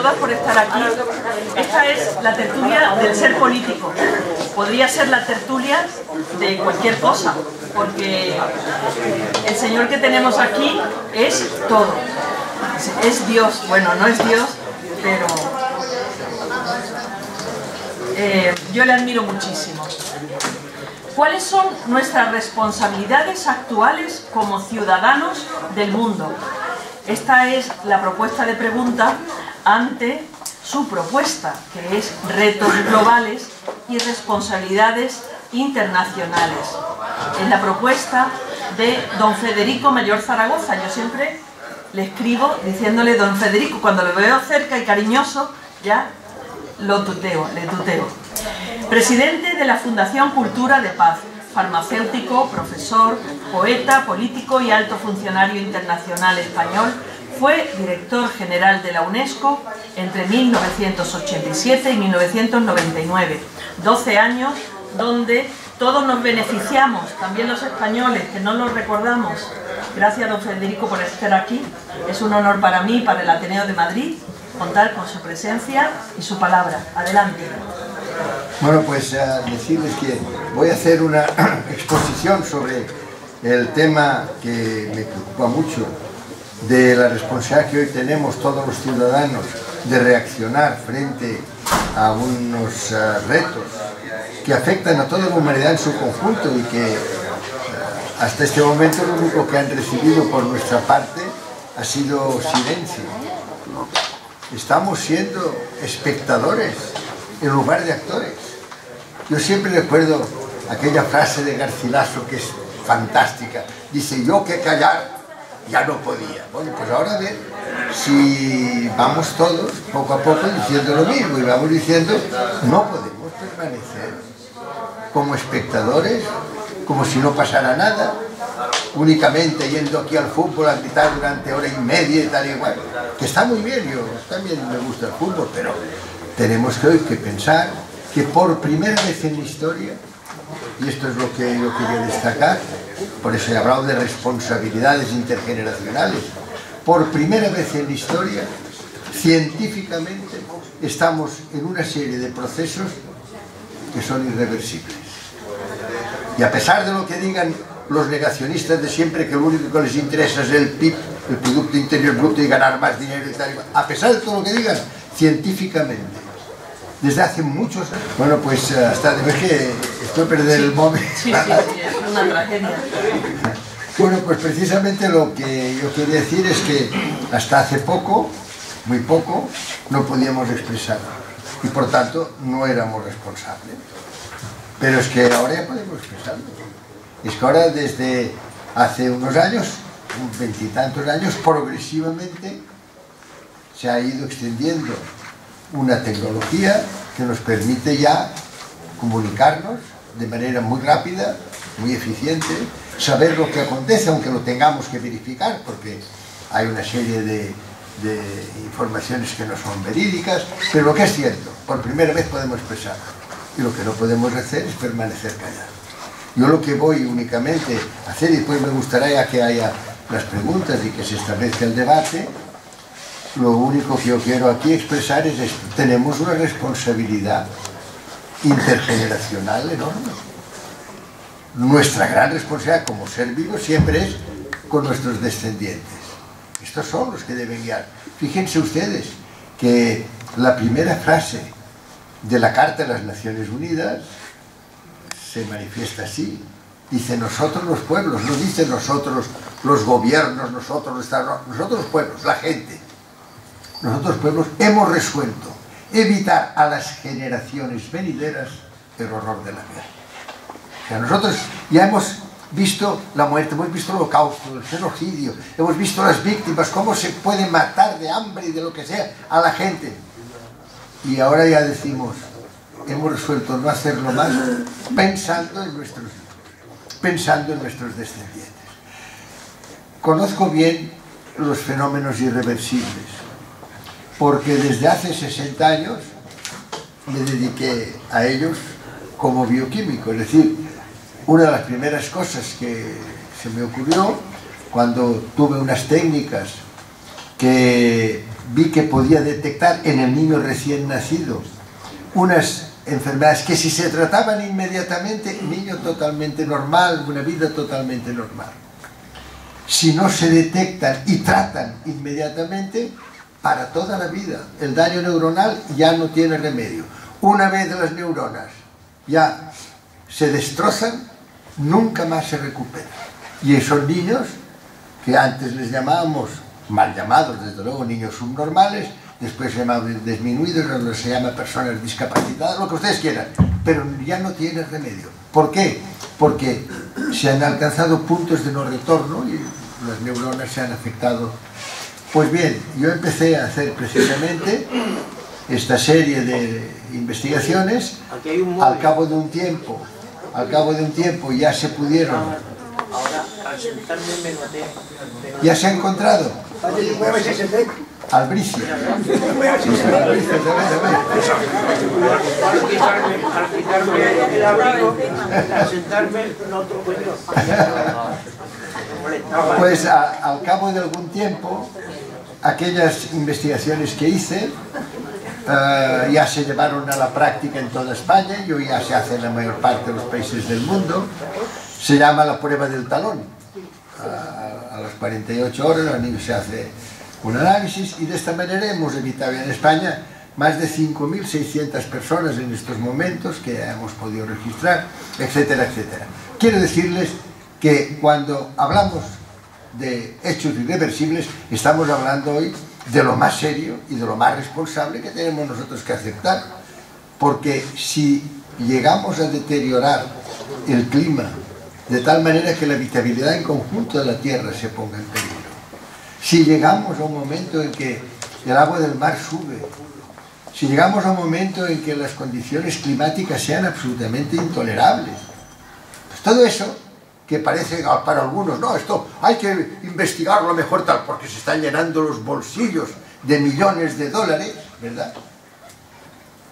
todas por estar aquí. Esta es la tertulia del ser político. Podría ser la tertulia de cualquier cosa, porque el señor que tenemos aquí es todo. Es Dios. Bueno, no es Dios, pero yo le admiro muchísimo. ¿Cuáles son nuestras responsabilidades actuales como ciudadanos del mundo? Esta es la propuesta de pregunta ante su propuesta, que es retos globales y responsabilidades internacionales. Es la propuesta de don Federico Mayor Zaragoza. Yo siempre le escribo diciéndole don Federico, cuando lo veo cerca y cariñoso, ya le tuteo. Presidente de la Fundación Cultura de Paz, farmacéutico, profesor, poeta, político y alto funcionario internacional español. Fue director general de la UNESCO entre 1987 y 1999. 12 años donde todos nos beneficiamos, también los españoles, que no los recordamos. Gracias, don Federico, por estar aquí. Es un honor para mí, para el Ateneo de Madrid, contar con su presencia y su palabra. Adelante. Bueno, pues decirles que voy a hacer una exposición sobre el tema que me preocupa mucho, de la responsabilidad que hoy tenemos todos los ciudadanos de reaccionar frente a unos retos que afectan a toda la humanidad en su conjunto y que hasta este momento lo único que han recibido por nuestra parte ha sido silencio. Estamos siendo espectadores en lugar de actores. Yo siempre recuerdo aquella frase de Garcilaso que es fantástica. Dice, yo que callar ya no podía. Bueno, pues ahora a ver si vamos todos poco a poco diciendo lo mismo y vamos diciendo, no podemos permanecer como espectadores, como si no pasara nada, únicamente yendo aquí al fútbol a gritar durante hora y media y tal y igual, que está muy bien, yo también me gusta el fútbol, pero tenemos que hoy que pensar que por primera vez en la historia, y esto es lo que yo quería destacar, por eso he hablado de responsabilidades intergeneracionales, por primera vez en la historia, científicamente, estamos en una serie de procesos que son irreversibles. Y a pesar de lo que digan los negacionistas de siempre, que lo único que les interesa es el PIB, el Producto Interior Bruto, y ganar más dinero y tal, a pesar de todo lo que digan, científicamente, desde hace muchos años. Bueno, pues hasta de ver que estoy a perder el móvil. Sí, es una tragedia. Bueno, pues precisamente lo que yo quería decir es que hasta hace poco, muy poco, no podíamos expresarlo y por tanto no éramos responsables. Pero es que ahora ya podemos expresarlo. Es que ahora desde hace unos años, veintitantos años, progresivamente se ha ido extendiendo una tecnología que nos permite ya comunicarnos de manera muy rápida, muy eficiente, saber lo que acontece, aunque lo tengamos que verificar, porque hay una serie de informaciones que no son verídicas, pero lo que es cierto, por primera vez podemos expresarlo, y lo que no podemos hacer es permanecer callados. Yo lo que voy únicamente a hacer, y después me gustaría que haya las preguntas y que se establezca el debate, lo único que yo quiero aquí expresar es esto. Tenemos una responsabilidad intergeneracional enorme. Nuestra gran responsabilidad como ser vivo siempre es con nuestros descendientes. Estos son los que deben guiar. Fíjense ustedes que la primera frase de la Carta de las Naciones Unidas se manifiesta así. Dice nosotros los pueblos, no dice nosotros los gobiernos, nosotros los estados, nosotros los pueblos, la gente. Nosotros pueblos hemos resuelto evitar a las generaciones venideras el horror de la guerra. O sea, nosotros ya hemos visto la muerte, hemos visto el holocausto, el genocidio, hemos visto las víctimas, cómo se puede matar de hambre y de lo que sea a la gente. Y ahora ya decimos, hemos resuelto no hacerlo más pensando en nuestros hijos, pensando en nuestros descendientes. Conozco bien los fenómenos irreversibles, porque desde hace 60 años me dediqué a ellos como bioquímico. Es decir, una de las primeras cosas que se me ocurrió cuando tuve unas técnicas que vi que podía detectar en el niño recién nacido unas enfermedades que si se trataban inmediatamente, niño totalmente normal, una vida totalmente normal. Si no se detectan y tratan inmediatamente, para toda la vida. El daño neuronal ya no tiene remedio. Una vez las neuronas ya se destrozan, nunca más se recuperan. Y esos niños, que antes les llamábamos, mal llamados desde luego, niños subnormales, después se llamaban disminuidos, ahora se llama personas discapacitadas, lo que ustedes quieran, pero ya no tiene remedio. ¿Por qué? Porque se han alcanzado puntos de no retorno y las neuronas se han afectado. Pues bien, yo empecé a hacer precisamente esta serie de investigaciones. Al cabo de un tiempo ya se pudieron. Ahora, al sentarme me noté. Ya se ha encontrado albricia. Al quitarme el abrigo, al sentarme, noto Pues al cabo de algún tiempo, aquellas investigaciones que hice ya se llevaron a la práctica en toda España, y hoy ya se hace en la mayor parte de los países del mundo. Se llama la prueba del talón. A las 48 horas al niño se hace un análisis, y de esta manera hemos evitado en España más de 5.600 personas en estos momentos que hemos podido registrar, etcétera, etcétera. Quiero decirles que cuando hablamos de hechos irreversibles, estamos hablando hoy de lo más serio y de lo más responsable que tenemos nosotros que aceptar, porque si llegamos a deteriorar el clima de tal manera que la habitabilidad en conjunto de la Tierra se ponga en peligro, si llegamos a un momento en que el agua del mar sube, si llegamos a un momento en que las condiciones climáticas sean absolutamente intolerables, pues todo eso que parece para algunos, no, esto hay que investigarlo mejor tal, porque se están llenando los bolsillos de millones de dólares, ¿verdad?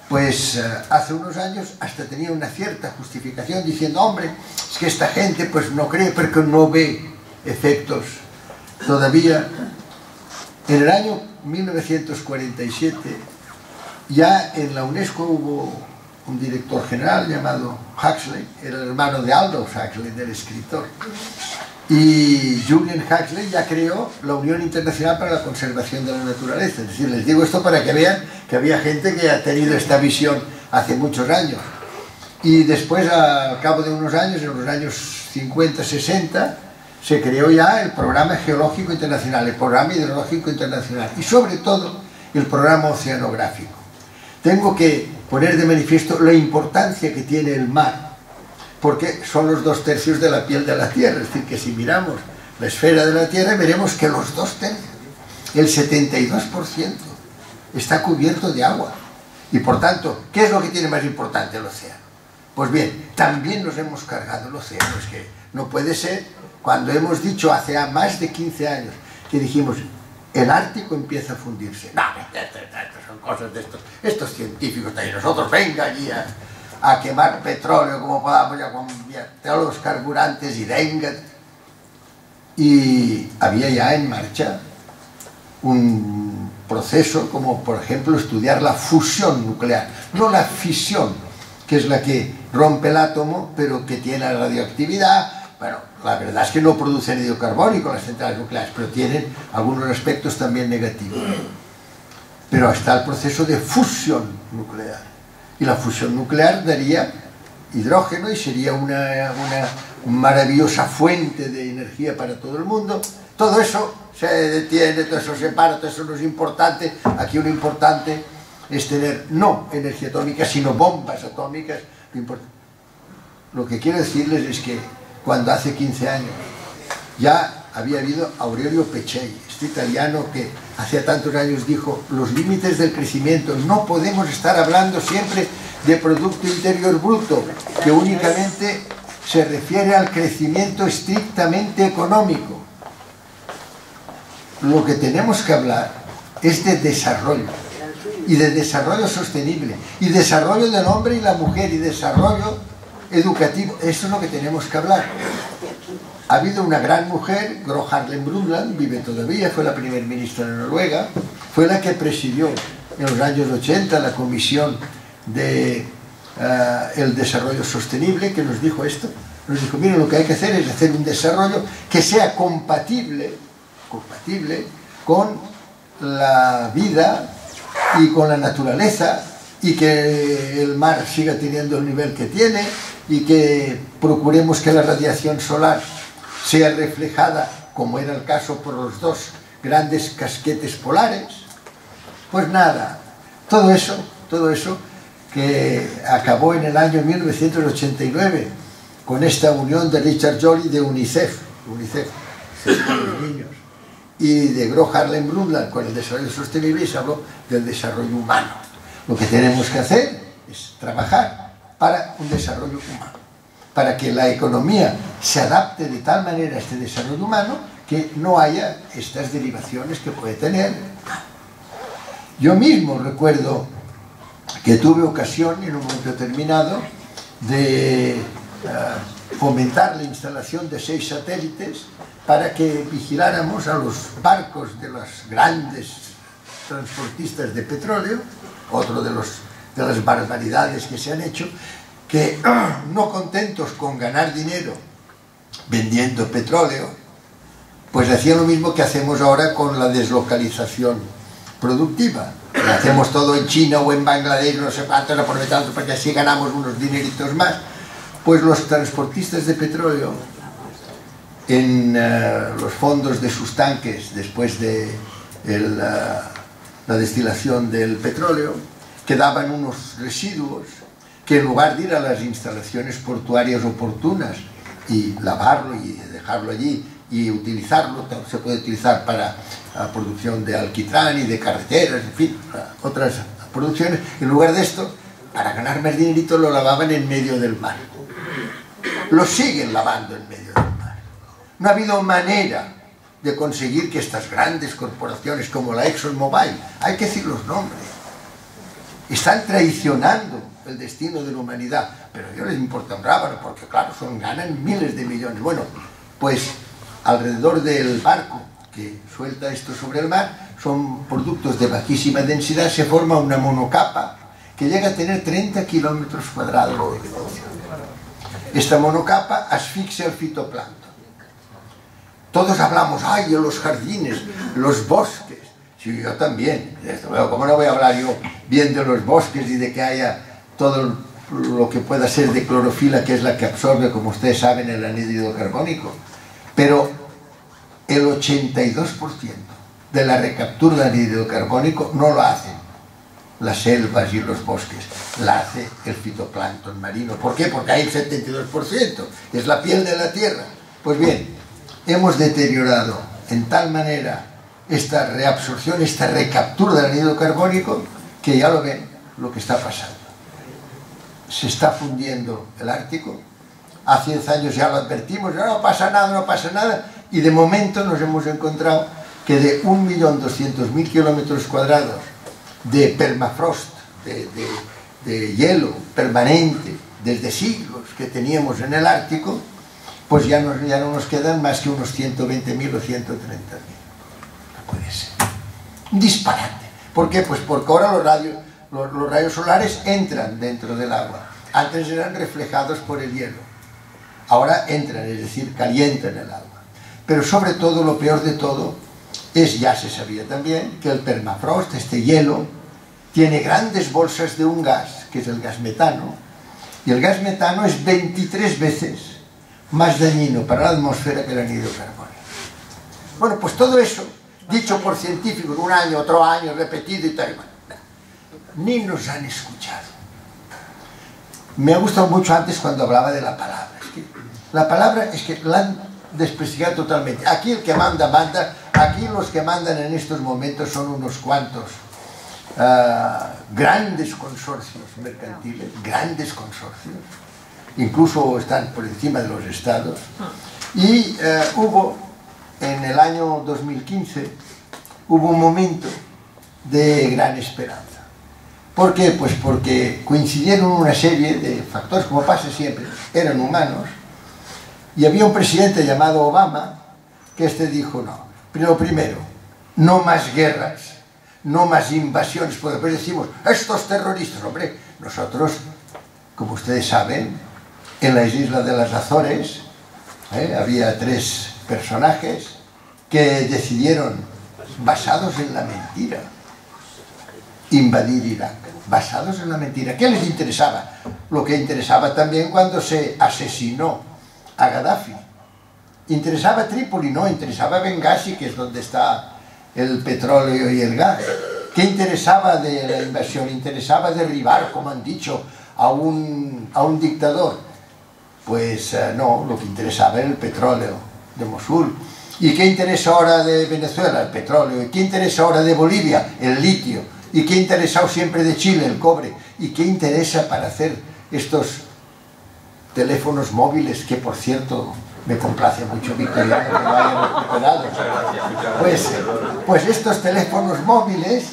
Pues hace unos años hasta tenía una cierta justificación diciendo, hombre, es que esta gente pues no cree porque no ve efectos. Todavía, en el año 1947, ya en la UNESCO hubo un director general llamado Huxley, era el hermano de Aldous Huxley, del escritor. Y Julian Huxley ya creó la Unión Internacional para la Conservación de la Naturaleza. Es decir, les digo esto para que vean que había gente que ha tenido esta visión hace muchos años. Y después, al cabo de unos años, en los años 50, 60, se creó ya el Programa Geológico Internacional, el Programa Hidrológico Internacional y sobre todo el Programa Oceanográfico. Tengo que poner de manifiesto la importancia que tiene el mar, porque son los 2/3 de la piel de la Tierra. Es decir, que si miramos la esfera de la Tierra, veremos que los 2/3, el 72%, está cubierto de agua. Y por tanto, ¿qué es lo que tiene más importante el océano? Pues bien, también nos hemos cargado el océano. Es que no puede ser, cuando hemos dicho hace más de 15 años, que dijimos, el Ártico empieza a fundirse. No, son cosas de estos científicos, y nosotros venga allí a quemar petróleo como podamos, ya convertir los carburantes y venga. Y había ya en marcha un proceso como, por ejemplo, estudiar la fusión nuclear, no la fisión, que es la que rompe el átomo, pero que tiene radioactividad. Bueno, la verdad es que no producen anhídrido carbónico las centrales nucleares, pero tienen algunos aspectos también negativos. Pero está el proceso de fusión nuclear. Y la fusión nuclear daría hidrógeno y sería una maravillosa fuente de energía para todo el mundo. Todo eso se detiene, todo eso se para, todo eso no es importante. Aquí lo importante es tener no energía atómica, sino bombas atómicas. Lo que quiero decirles es que cuando hace 15 años ya había habido Aurelio Peccei, este italiano que hacía tantos años dijo, los límites del crecimiento, no podemos estar hablando siempre de Producto Interior Bruto, que únicamente se refiere al crecimiento estrictamente económico. Lo que tenemos que hablar es de desarrollo, y de desarrollo sostenible, y desarrollo del hombre y la mujer, y desarrollo educativo. Eso es lo que tenemos que hablar. Ha habido una gran mujer, Gro Harlem Brundtland, vive todavía, fue la primer ministra de Noruega, fue la que presidió en los años 80 la Comisión de el Desarrollo Sostenible, que nos dijo esto. Nos dijo, miren, lo que hay que hacer es hacer un desarrollo que sea compatible con la vida y con la naturaleza, y que el mar siga teniendo el nivel que tiene, y que procuremos que la radiación solar sea reflejada, como era el caso por los dos grandes casquetes polares. Pues nada, todo eso que acabó en el año 1989 con esta unión de Richard Joly de UNICEF con los niños, y de Gro Harlem Brundtland con el desarrollo sostenible, y se habló del desarrollo humano. Lo que tenemos que hacer es trabajar para un desarrollo humano, para que la economía se adapte de tal manera a este desarrollo humano que no haya estas derivaciones que puede tener. Yo mismo recuerdo que tuve ocasión en un momento determinado de fomentar la instalación de 6 satélites para que vigiláramos a los barcos de los grandes transportistas de petróleo, otro de las barbaridades que se han hecho, que no contentos con ganar dinero vendiendo petróleo, pues hacían lo mismo que hacemos ahora con la deslocalización productiva. Lo hacemos todo en China o en Bangladesh, no sé cuánto, aprovechando para que así ganamos unos dineritos más. Pues los transportistas de petróleo, en los fondos de sus tanques, después de la destilación del petróleo, quedaban unos residuos que, en lugar de ir a las instalaciones portuarias oportunas y lavarlo y dejarlo allí y utilizarlo, se puede utilizar para la producción de alquitrán y de carreteras, en fin, otras producciones, en lugar de esto, para ganar más dinerito, lo lavaban en medio del mar. Lo siguen lavando en medio del mar. No ha habido manera de conseguir que estas grandes corporaciones como la ExxonMobil, hay que decir los nombres, están traicionando el destino de la humanidad, pero a ellos les importa un rábano, porque claro, ganan miles de millones. Bueno, pues alrededor del barco que suelta esto sobre el mar, son productos de bajísima densidad, se forma una monocapa que llega a tener 30 kilómetros cuadrados de extensión. Esta monocapa asfixia el fitoplancton. Todos hablamos, ay, de los jardines, los bosques. Sí, yo también. ¿Cómo no voy a hablar yo bien de los bosques y de que haya todo lo que pueda ser de clorofila, que es la que absorbe, como ustedes saben, el anhídrido carbónico? Pero el 82% de la recaptura de anhídrido carbónico no lo hacen las selvas y los bosques, la hace el fitoplancton marino. ¿Por qué? Porque hay el 72%, es la piel de la tierra. Pues bien, hemos deteriorado en tal manera esta reabsorción, esta recaptura del anhídrido carbónico, que ya lo ven lo que está pasando. Se está fundiendo el Ártico. Hace 10 años ya lo advertimos, no pasa nada, y de momento nos hemos encontrado que de 1.200.000 kilómetros cuadrados de permafrost, de hielo permanente desde siglos que teníamos en el Ártico, pues ya no nos quedan más que unos 120.000 o 130.000. No puede ser. Un disparate. ¿Por qué? Pues porque ahora los rayos solares entran dentro del agua. Antes eran reflejados por el hielo. Ahora entran, es decir, calientan el agua. Pero sobre todo, lo peor de todo, ya se sabía también, que el permafrost, este hielo, tiene grandes bolsas de un gas, que es el gas metano, y el gas metano es 23 veces más dañino para la atmósfera que el anhídrido carbónico. Bueno, pues todo eso, dicho por científicos, un año, otro año, repetido y tal, ni nos han escuchado. Me ha gustado mucho antes cuando hablaba de la palabra. La palabra es que la han desprestigiado totalmente. Aquí el que manda, manda. Aquí los que mandan en estos momentos son unos cuantos grandes consorcios mercantiles, grandes consorcios, incluso están por encima de los estados. Y hubo, en el año 2015, hubo un momento de gran esperanza. ¿Por qué? Pues porque coincidieron una serie de factores, como pasa siempre, eran humanos, y había un presidente llamado Obama que dijo no. Primero, no más guerras, no más invasiones, porque después decimos, estos terroristas, hombre, nosotros, como ustedes saben, en las islas de las Azores había 3 personajes que decidieron, basados en la mentira, invadir Irak, basados en la mentira. ¿Qué les interesaba? Lo que interesaba también cuando se asesinó a Gaddafi. ¿Interesaba Trípoli? No, interesaba Benghazi, que es donde está el petróleo y el gas. ¿Qué interesaba de la invasión? Interesaba derribar, como han dicho, a un dictador. Pues no, lo que interesaba era el petróleo de Mosul. ¿Y qué interesa ahora de Venezuela? El petróleo. ¿Y qué interesa ahora de Bolivia? El litio. ¿Y qué interesado siempre de Chile? El cobre. ¿Y qué interesa para hacer estos teléfonos móviles que, por cierto, me complace mucho, Victoriano, que lo hayan recuperado? Pues estos teléfonos móviles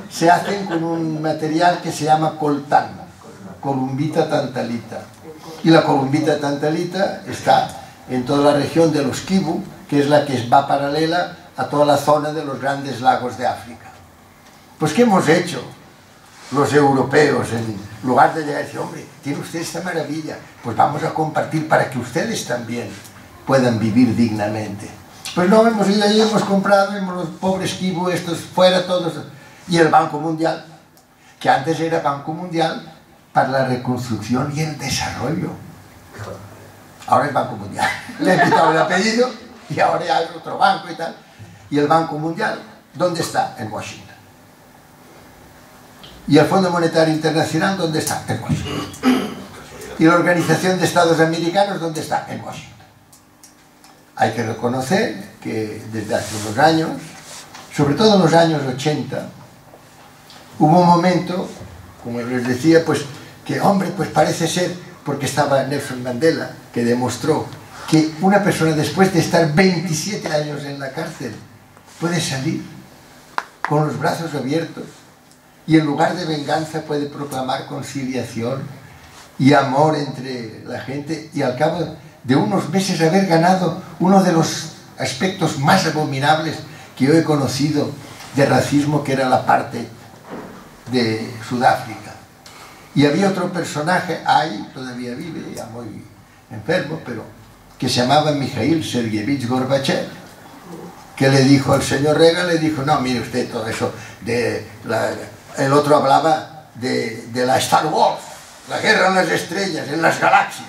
se hacen con un material que se llama coltán, columbita tantalita. Y la columbita tantalita está en toda la región de los Kivu, que es la que va paralela a toda la zona de los grandes lagos de África. Pues ¿qué hemos hecho los europeos? En lugar de llegar y decir, hombre, tiene usted esta maravilla, pues vamos a compartir para que ustedes también puedan vivir dignamente. Pues no, hemos ido allí, hemos comprado, los pobres Kivu estos fuera todos, y el Banco Mundial, que antes era Banco Mundial para la Reconstrucción y el Desarrollo. Ahora es Banco Mundial. Le han quitado el apellido y ahora hay otro banco y tal. Y el Banco Mundial, ¿dónde está? En Washington. ¿Y el Fondo Monetario Internacional dónde está? En Washington. ¿Y la Organización de Estados Americanos dónde está? En Washington. Hay que reconocer que desde hace unos años, sobre todo en los años 80, hubo un momento, como les decía, pues que, hombre, pues parece ser, porque estaba Nelson Mandela, que demostró que una persona después de estar 27 años en la cárcel puede salir con los brazos abiertos y en lugar de venganza puede proclamar conciliación y amor entre la gente, y al cabo de unos meses haber ganado uno de los aspectos más abominables que yo he conocido de racismo, que era la parte de Sudáfrica. Y había otro personaje, ahí todavía vive, ya muy enfermo, pero que se llamaba Mikhail Sergeyevich Gorbachev, que le dijo al señor Reagan, le dijo, no, mire usted, todo eso el otro hablaba de la Star Wars, la guerra en las estrellas, en las galaxias.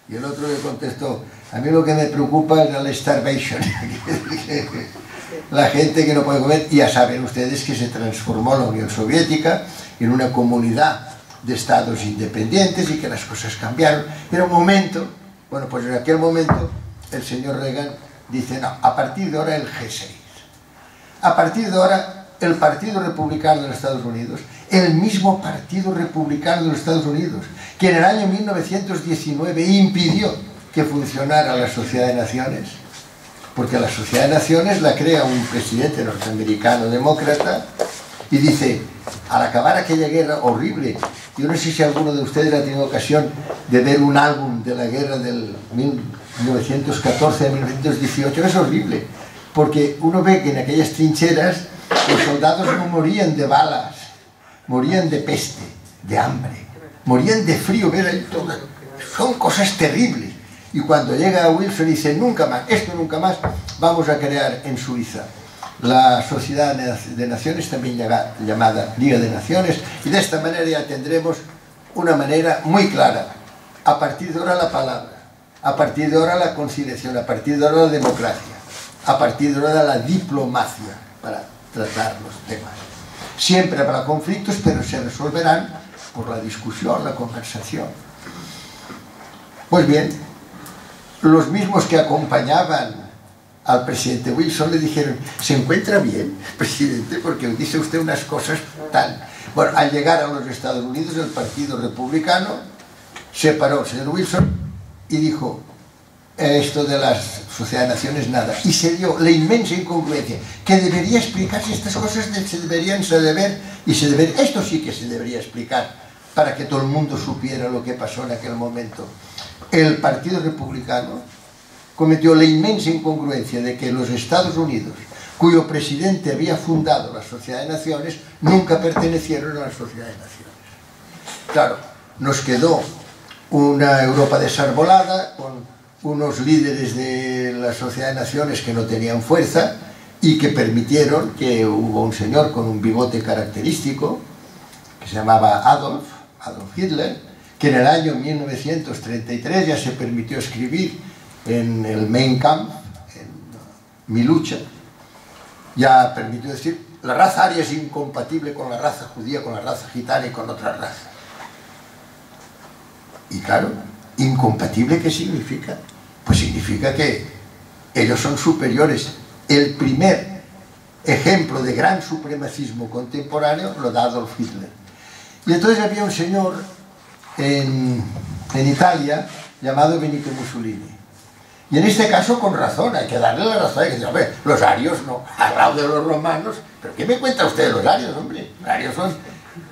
Y el otro le contestó, a mí lo que me preocupa es la starvation, la gente que no puede comer. Y ya saben ustedes que se transformó la Unión Soviética en una comunidad de estados independientes y que las cosas cambiaron. Era un momento, bueno, pues en aquel momento el señor Reagan dice, no, a partir de ahora el G6, a partir de ahora el Partido Republicano de los Estados Unidos, el mismo Partido Republicano de los Estados Unidos, que en el año 1919 impidió que funcionara la Sociedad de Naciones, porque la Sociedad de Naciones la crea un presidente norteamericano demócrata, y dice, al acabar aquella guerra horrible, yo no sé si alguno de ustedes ha tenido ocasión de ver un álbum de la guerra del 1914 a 1918, es horrible, porque uno ve que en aquellas trincheras los soldados no morían de balas, morían de peste, de hambre, morían de frío, ver ahí todo. Son cosas terribles. Y cuando llega Wilson y dice, nunca más, esto nunca más, vamos a crear en Suiza la Sociedad de Naciones, también llamada Liga de Naciones, y de esta manera ya tendremos una manera muy clara. A partir de ahora la palabra, a partir de ahora la conciliación, a partir de ahora la democracia, a partir de ahora la diplomacia para tratar los temas. Siempre habrá conflictos, pero se resolverán por la discusión, la conversación. Pues bien, los mismos que acompañaban al presidente Wilson le dijeron, ¿se encuentra bien, presidente? Porque dice usted unas cosas tan... Bueno, al llegar a los Estados Unidos, el Partido Republicano separó al señor Wilson y dijo, esto de la Sociedad de Naciones nada, y se dio la inmensa incongruencia que debería explicarse estas cosas, se deberían saber, y se debería, esto sí que se debería explicar para que todo el mundo supiera lo que pasó en aquel momento. El Partido Republicano cometió la inmensa incongruencia de que los Estados Unidos cuyo presidente había fundado la Sociedad de Naciones, nunca pertenecieron a la Sociedad de Naciones. Claro, nos quedó una Europa desarbolada, con unos líderes de la Sociedad de Naciones que no tenían fuerza y que permitieron que hubo un señor con un bigote característico, que se llamaba Adolf Hitler, que en el año 1933 ya se permitió escribir en el Mein Kampf, en Mi lucha, ya permitió decir: la raza aria es incompatible con la raza judía, con la raza gitana y con otras razas. Y claro, ¿incompatible qué significa? Pues significa que ellos son superiores. El primer ejemplo de gran supremacismo contemporáneo lo da Adolf Hitler. Y entonces había un señor en Italia llamado Benito Mussolini. Y en este caso con razón, hay que darle la razón, hay que decir: hombre, los arios no, al lado de los romanos. ¿Pero qué me cuenta usted de los arios, hombre? Los arios son...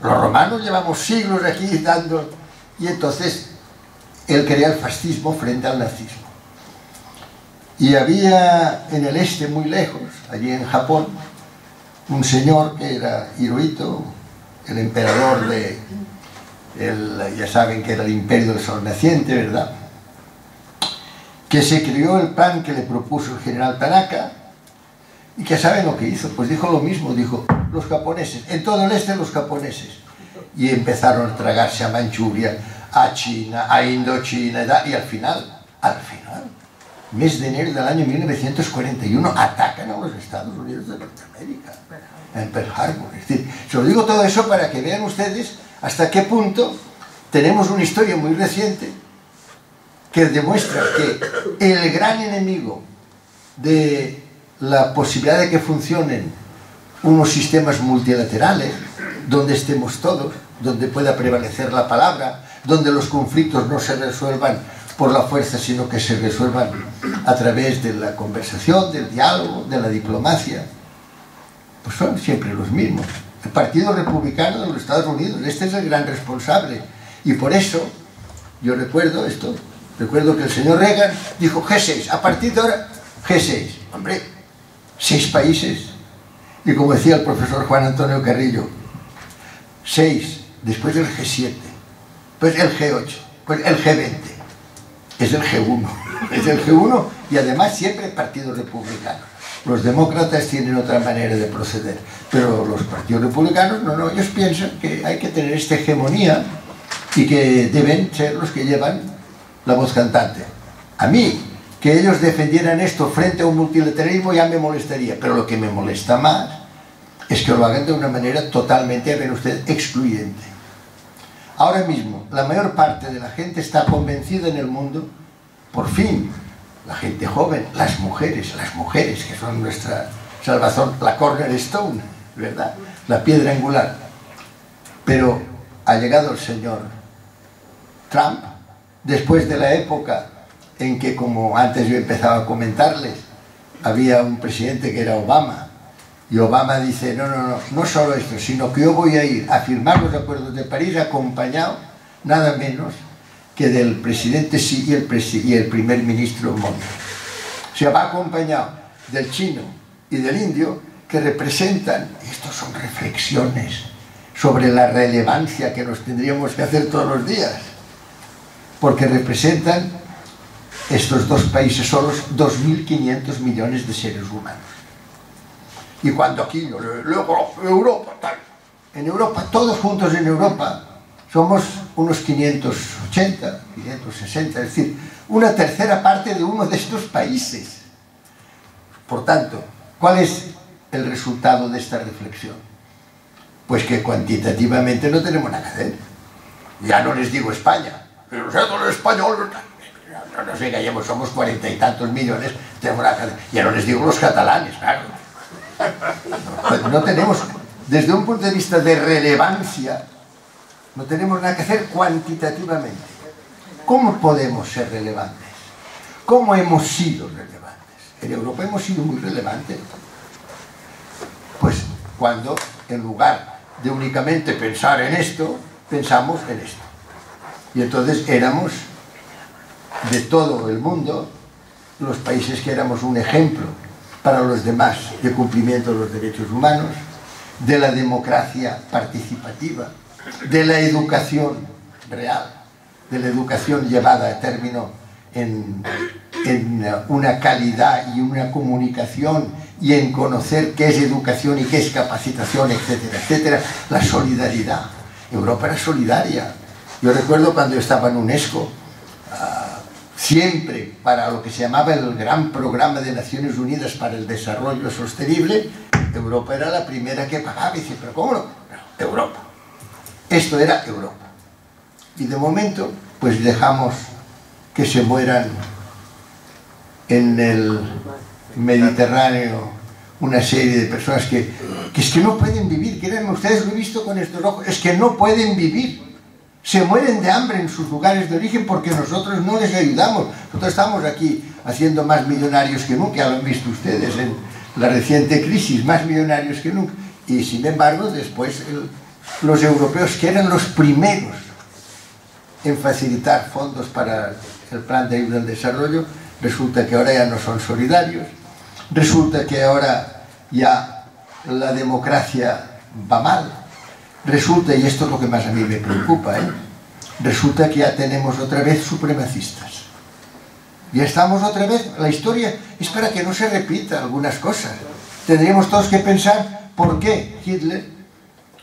Los romanos llevamos siglos aquí dando... Y entonces él crea el fascismo frente al nazismo. Y había en el este, muy lejos, allí en Japón, un señor que era Hirohito, el emperador de... ya saben que era el imperio del sol naciente, ¿verdad? Que se creó el plan que le propuso el general Tanaka, y que saben lo que hizo, pues dijo lo mismo, dijo: los japoneses, en todo el este los japoneses. Y empezaron a tragarse a Manchuria, a China, a Indochina, y al final, mes de enero del año 1941, atacan a los Estados Unidos de Norteamérica, en Pearl Harbor. Es decir, se lo digo todo eso para que vean ustedes hasta qué punto tenemos una historia muy reciente que demuestra que el gran enemigo de la posibilidad de que funcionen unos sistemas multilaterales, donde estemos todos, donde pueda prevalecer la palabra, donde los conflictos no se resuelvan por la fuerza, sino que se resuelvan a través de la conversación, del diálogo, de la diplomacia, pues son siempre los mismos. El Partido Republicano de los Estados Unidos, este es el gran responsable. Y por eso, yo recuerdo esto, recuerdo que el señor Reagan dijo: G6, a partir de ahora, G6. Hombre, 6 países. Y como decía el profesor Juan Antonio Carrillo, 6, después el G7, pues el G8, pues el G20. Es el G1, es el G1, y además siempre Partido Republicano. Los demócratas tienen otra manera de proceder, pero los partidos republicanos no, ellos piensan que hay que tener esta hegemonía y que deben ser los que llevan la voz cantante. A mí, que ellos defendieran esto frente a un multilateralismo ya me molestaría, pero lo que me molesta más es que lo hagan de una manera totalmente, ven usted, excluyente. Ahora mismo, la mayor parte de la gente está convencida en el mundo, por fin, la gente joven, las mujeres que son nuestra salvación, la cornerstone, ¿verdad? La piedra angular. Pero ha llegado el señor Trump, después de la época en que, como antes yo empezaba a comentarles, había un presidente que era Obama, y Obama dice: no solo esto, sino que yo voy a ir a firmar los acuerdos de París acompañado nada menos que del presidente Xi y el primer ministro Modi. O sea, va acompañado del chino y del indio, que representan, estos son reflexiones sobre la relevancia que nos tendríamos que hacer todos los días, porque representan estos dos países solos 2.500 millones de seres humanos. Y cuando aquí, luego Europa, tal, en Europa, todos juntos en Europa, somos unos 580, 560, es decir, una tercera parte de uno de estos países. Por tanto, ¿cuál es el resultado de esta reflexión? Pues que cuantitativamente no tenemos nada que hacer. Ya no les digo España, pero nosotros los españoles, no nos engañemos, somos 40 y tantos millones, tenemos nada que hacer. Ya no les digo los catalanes, claro. No tenemos, desde un punto de vista de relevancia, no tenemos nada que hacer cuantitativamente. ¿Cómo podemos ser relevantes? ¿Cómo hemos sido relevantes? En Europa hemos sido muy relevantes. Pues cuando, en lugar de únicamente pensar en esto, pensamos en esto. Y entonces éramos, de todo el mundo, los países que éramos un ejemplo para los demás de cumplimiento de los derechos humanos, de la democracia participativa, de la educación real, de la educación llevada a término en una calidad y una comunicación y en conocer qué es educación y qué es capacitación, etcétera, etcétera. La solidaridad. Europa era solidaria. Yo recuerdo cuando estaba en UNESCO, siempre para lo que se llamaba el Gran Programa de Naciones Unidas para el Desarrollo Sostenible, Europa era la primera que pagaba. Y dice, ¿pero cómo no? Europa. Esto era Europa. Y de momento, pues dejamos que se mueran en el Mediterráneo una serie de personas que es que no pueden vivir. Créanme, ustedes lo he visto con estos ojos, es que no pueden vivir. Se mueren de hambre en sus lugares de origen porque nosotros no les ayudamos. Nosotros estamos aquí haciendo más millonarios que nunca, ya lo han visto ustedes en la reciente crisis, más millonarios que nunca. Y sin embargo, después los europeos, que eran los primeros en facilitar fondos para el plan de ayuda al desarrollo, resulta que ahora ya no son solidarios, resulta que ahora ya la democracia va mal, resulta, y esto es lo que más a mí me preocupa, resulta que ya tenemos otra vez supremacistas. Ya estamos otra vez, la historia es para que no se repita algunas cosas. Tendríamos todos que pensar por qué Hitler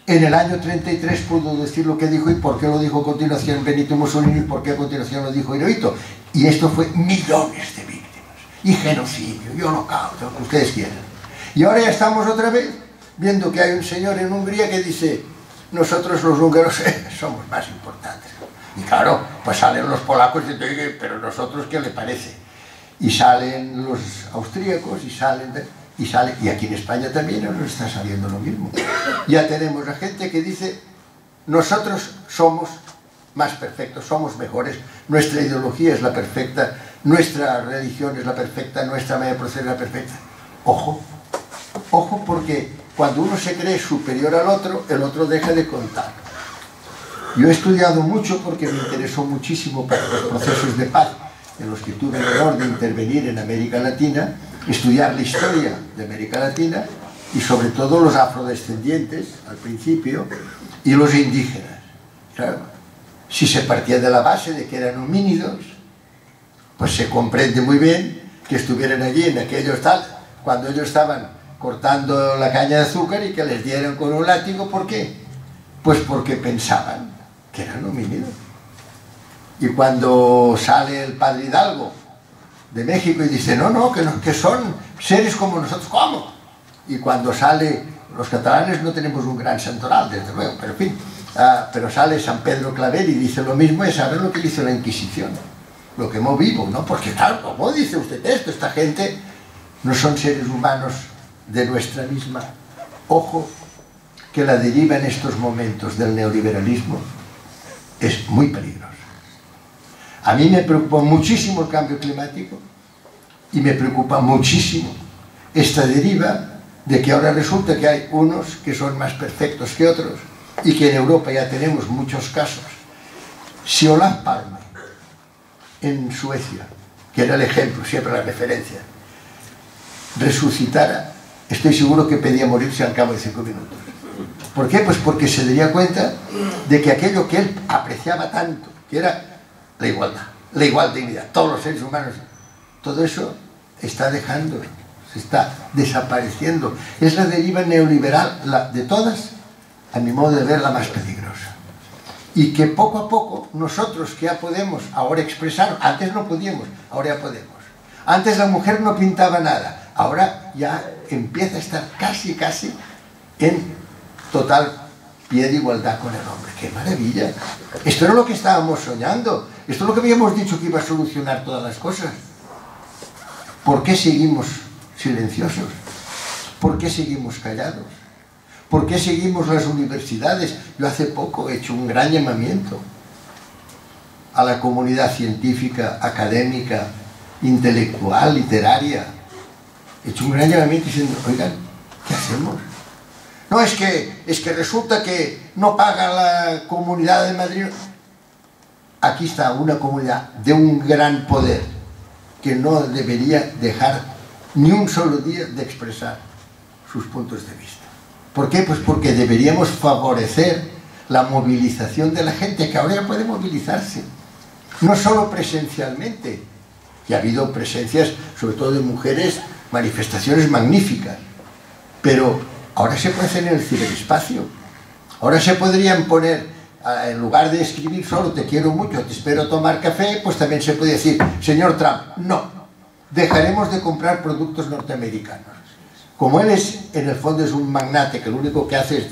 en el año 33 pudo decir lo que dijo y por qué lo dijo a continuación Benito Mussolini y por qué a continuación lo dijo Hirohito. Y esto fue millones de víctimas, y genocidio, y holocausto, lo que ustedes quieran. Y ahora ya estamos otra vez viendo que hay un señor en Hungría que dice, nosotros los húngaros somos más importantes. Y claro, pues salen los polacos y dicen, oye, pero nosotros, ¿qué le parece? Y salen los austríacos y aquí en España también nos está saliendo lo mismo. Ya tenemos a gente que dice, nosotros somos más perfectos, somos mejores, nuestra ideología es la perfecta, nuestra religión es la perfecta, nuestra manera de proceder es la perfecta. Ojo, ojo, porque cuando uno se cree superior al otro, el otro deja de contar. Yo he estudiado mucho porque me interesó muchísimo para los procesos de paz en los que tuve el honor de intervenir en América Latina, estudiar la historia de América Latina y sobre todo los afrodescendientes al principio y los indígenas. Claro, si se partía de la base de que eran homínidos, pues se comprende muy bien que estuvieran allí en aquellos tal, cuando ellos estaban cortando la caña de azúcar y que les dieran con un látigo. ¿Por qué? Pues porque pensaban que eran homínidos. Y cuando sale el padre Hidalgo de México y dice, no, que son seres como nosotros, ¿cómo? Y cuando sale, los catalanes no tenemos un gran santoral, desde luego, pero en fin, pero sale San Pedro Claver y dice lo mismo, es saber lo que hizo la Inquisición, lo quemó vivo, ¿no? Porque claro, ¿cómo dice usted esto? Esta gente no son seres humanos de nuestra misma. Ojo, que la deriva en estos momentos del neoliberalismo es muy peligrosa. A mí me preocupa muchísimo el cambio climático y me preocupa muchísimo esta deriva de que ahora resulta que hay unos que son más perfectos que otros y que en Europa ya tenemos muchos casos. Si Olof Palme en Suecia, que era el ejemplo, siempre la referencia, resucitara, estoy seguro que pedía morirse al cabo de 5 minutos. ¿Por qué? Pues porque se daría cuenta de que aquello que él apreciaba tanto, que era la igualdad, la igual dignidad, todos los seres humanos, todo eso está dejando, se está desapareciendo. Es la deriva neoliberal, de todas, a mi modo de ver, la más peligrosa. Y que poco a poco nosotros que ya podemos ahora expresar, antes no podíamos, ahora ya podemos. Antes la mujer no pintaba nada, ahora ya empieza a estar casi en total pie de igualdad con el hombre. ¡Qué maravilla! Esto era lo que estábamos soñando, esto es lo que habíamos dicho que iba a solucionar todas las cosas. ¿Por qué seguimos silenciosos? ¿Por qué seguimos callados? ¿Por qué seguimos las universidades? Yo hace poco he hecho un gran llamamiento a la comunidad científica, académica, intelectual, literaria. He hecho un gran llamamiento diciendo, oigan, ¿qué hacemos? No, es que resulta que no paga la Comunidad de Madrid. Aquí está una comunidad de un gran poder que no debería dejar ni un solo día de expresar sus puntos de vista. ¿Por qué? Pues porque deberíamos favorecer la movilización de la gente, que ahora ya puede movilizarse, no solo presencialmente, que ha habido presencias, sobre todo de mujeres, manifestaciones magníficas, pero ahora se puede hacer en el ciberespacio. Ahora se podrían poner, en lugar de escribir solo te quiero mucho, te espero tomar café, pues también se puede decir, señor Trump, no, dejaremos de comprar productos norteamericanos. Como él en el fondo es un magnate que lo único que hace es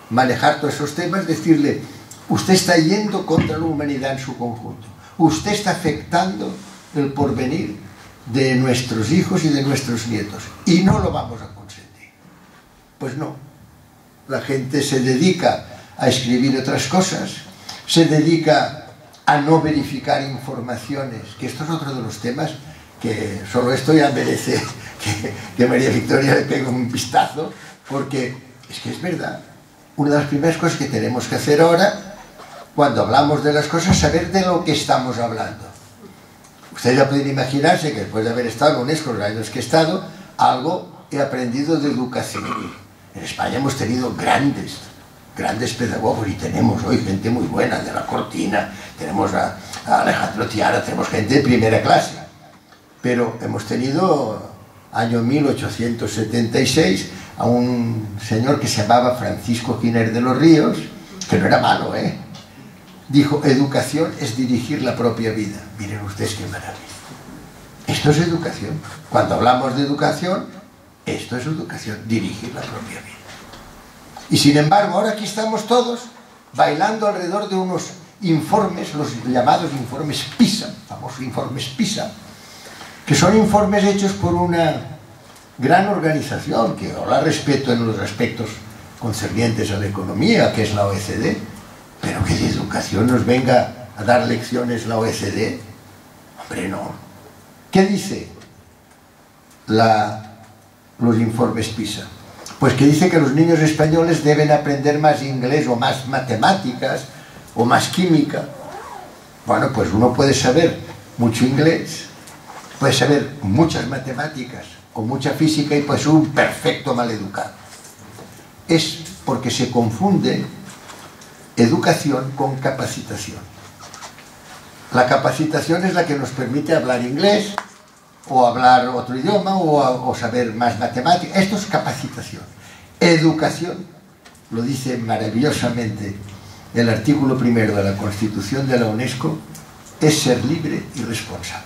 manejar todos esos temas, decirle, usted está yendo contra la humanidad en su conjunto, usted está afectando el porvenir de nuestros hijos y de nuestros nietos, y no lo vamos a consentir. Pues no, la gente se dedica a escribir otras cosas, se dedica a no verificar informaciones, que esto es otro de los temas que solo esto ya merece que María Victoria le pegue un vistazo, porque es que es verdad. Una de las primeras cosas que tenemos que hacer ahora, cuando hablamos de las cosas, es saber de lo que estamos hablando. Ustedes ya pueden imaginarse que después de haber estado en UNESCO los años que he estado, algo he aprendido de educación. En España hemos tenido grandes pedagogos, y tenemos hoy gente muy buena, de la Cortina, tenemos a Alejandro Tiara, tenemos gente de primera clase. Pero hemos tenido, año 1876, a un señor que se llamaba Francisco Giner de los Ríos, que no era malo, dijo, educación es dirigir la propia vida. Miren ustedes qué maravilla. Esto es educación. Cuando hablamos de educación, esto es educación, dirigir la propia vida. Y sin embargo, ahora aquí estamos todos bailando alrededor de unos informes, los llamados informes PISA, famosos informes PISA, que son informes hechos por una gran organización, que yo la respeto en los aspectos concernientes a la economía, que es la OECD, pero que de educación nos venga a dar lecciones la OECD. Hombre, no. ¿Qué dice los informes PISA? Pues que dice que los niños españoles deben aprender más inglés o más matemáticas o más química. Bueno, pues uno puede saber mucho inglés, puede saber muchas matemáticas o mucha física y puede ser un perfecto maleducado. Es porque se confunde educación con capacitación. La capacitación es la que nos permite hablar inglés o hablar otro idioma o saber más matemáticas. Esto es capacitación. Educación, lo dice maravillosamente el artículo 1 de la Constitución de la UNESCO, es ser libre y responsable.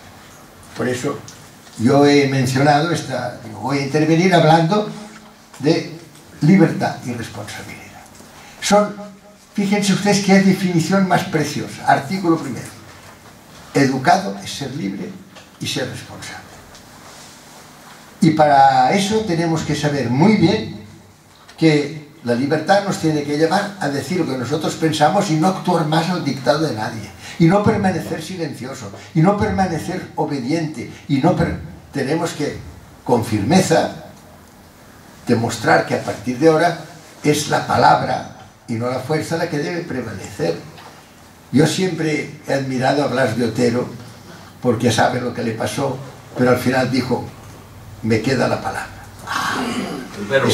Por eso yo he mencionado voy a intervenir hablando de libertad y responsabilidad. Fíjense ustedes qué definición más preciosa. Artículo 1. Educado es ser libre y ser responsable. Y para eso tenemos que saber muy bien que la libertad nos tiene que llevar a decir lo que nosotros pensamos y no actuar más al dictado de nadie. Y no permanecer silencioso, y no permanecer obediente, y tenemos que, con firmeza, demostrar que a partir de ahora es la palabra y no la fuerza la que debe prevalecer. Yo siempre he admirado a Blas de Otero, porque sabe lo que le pasó, pero al final dijo, me queda la palabra. El verbo.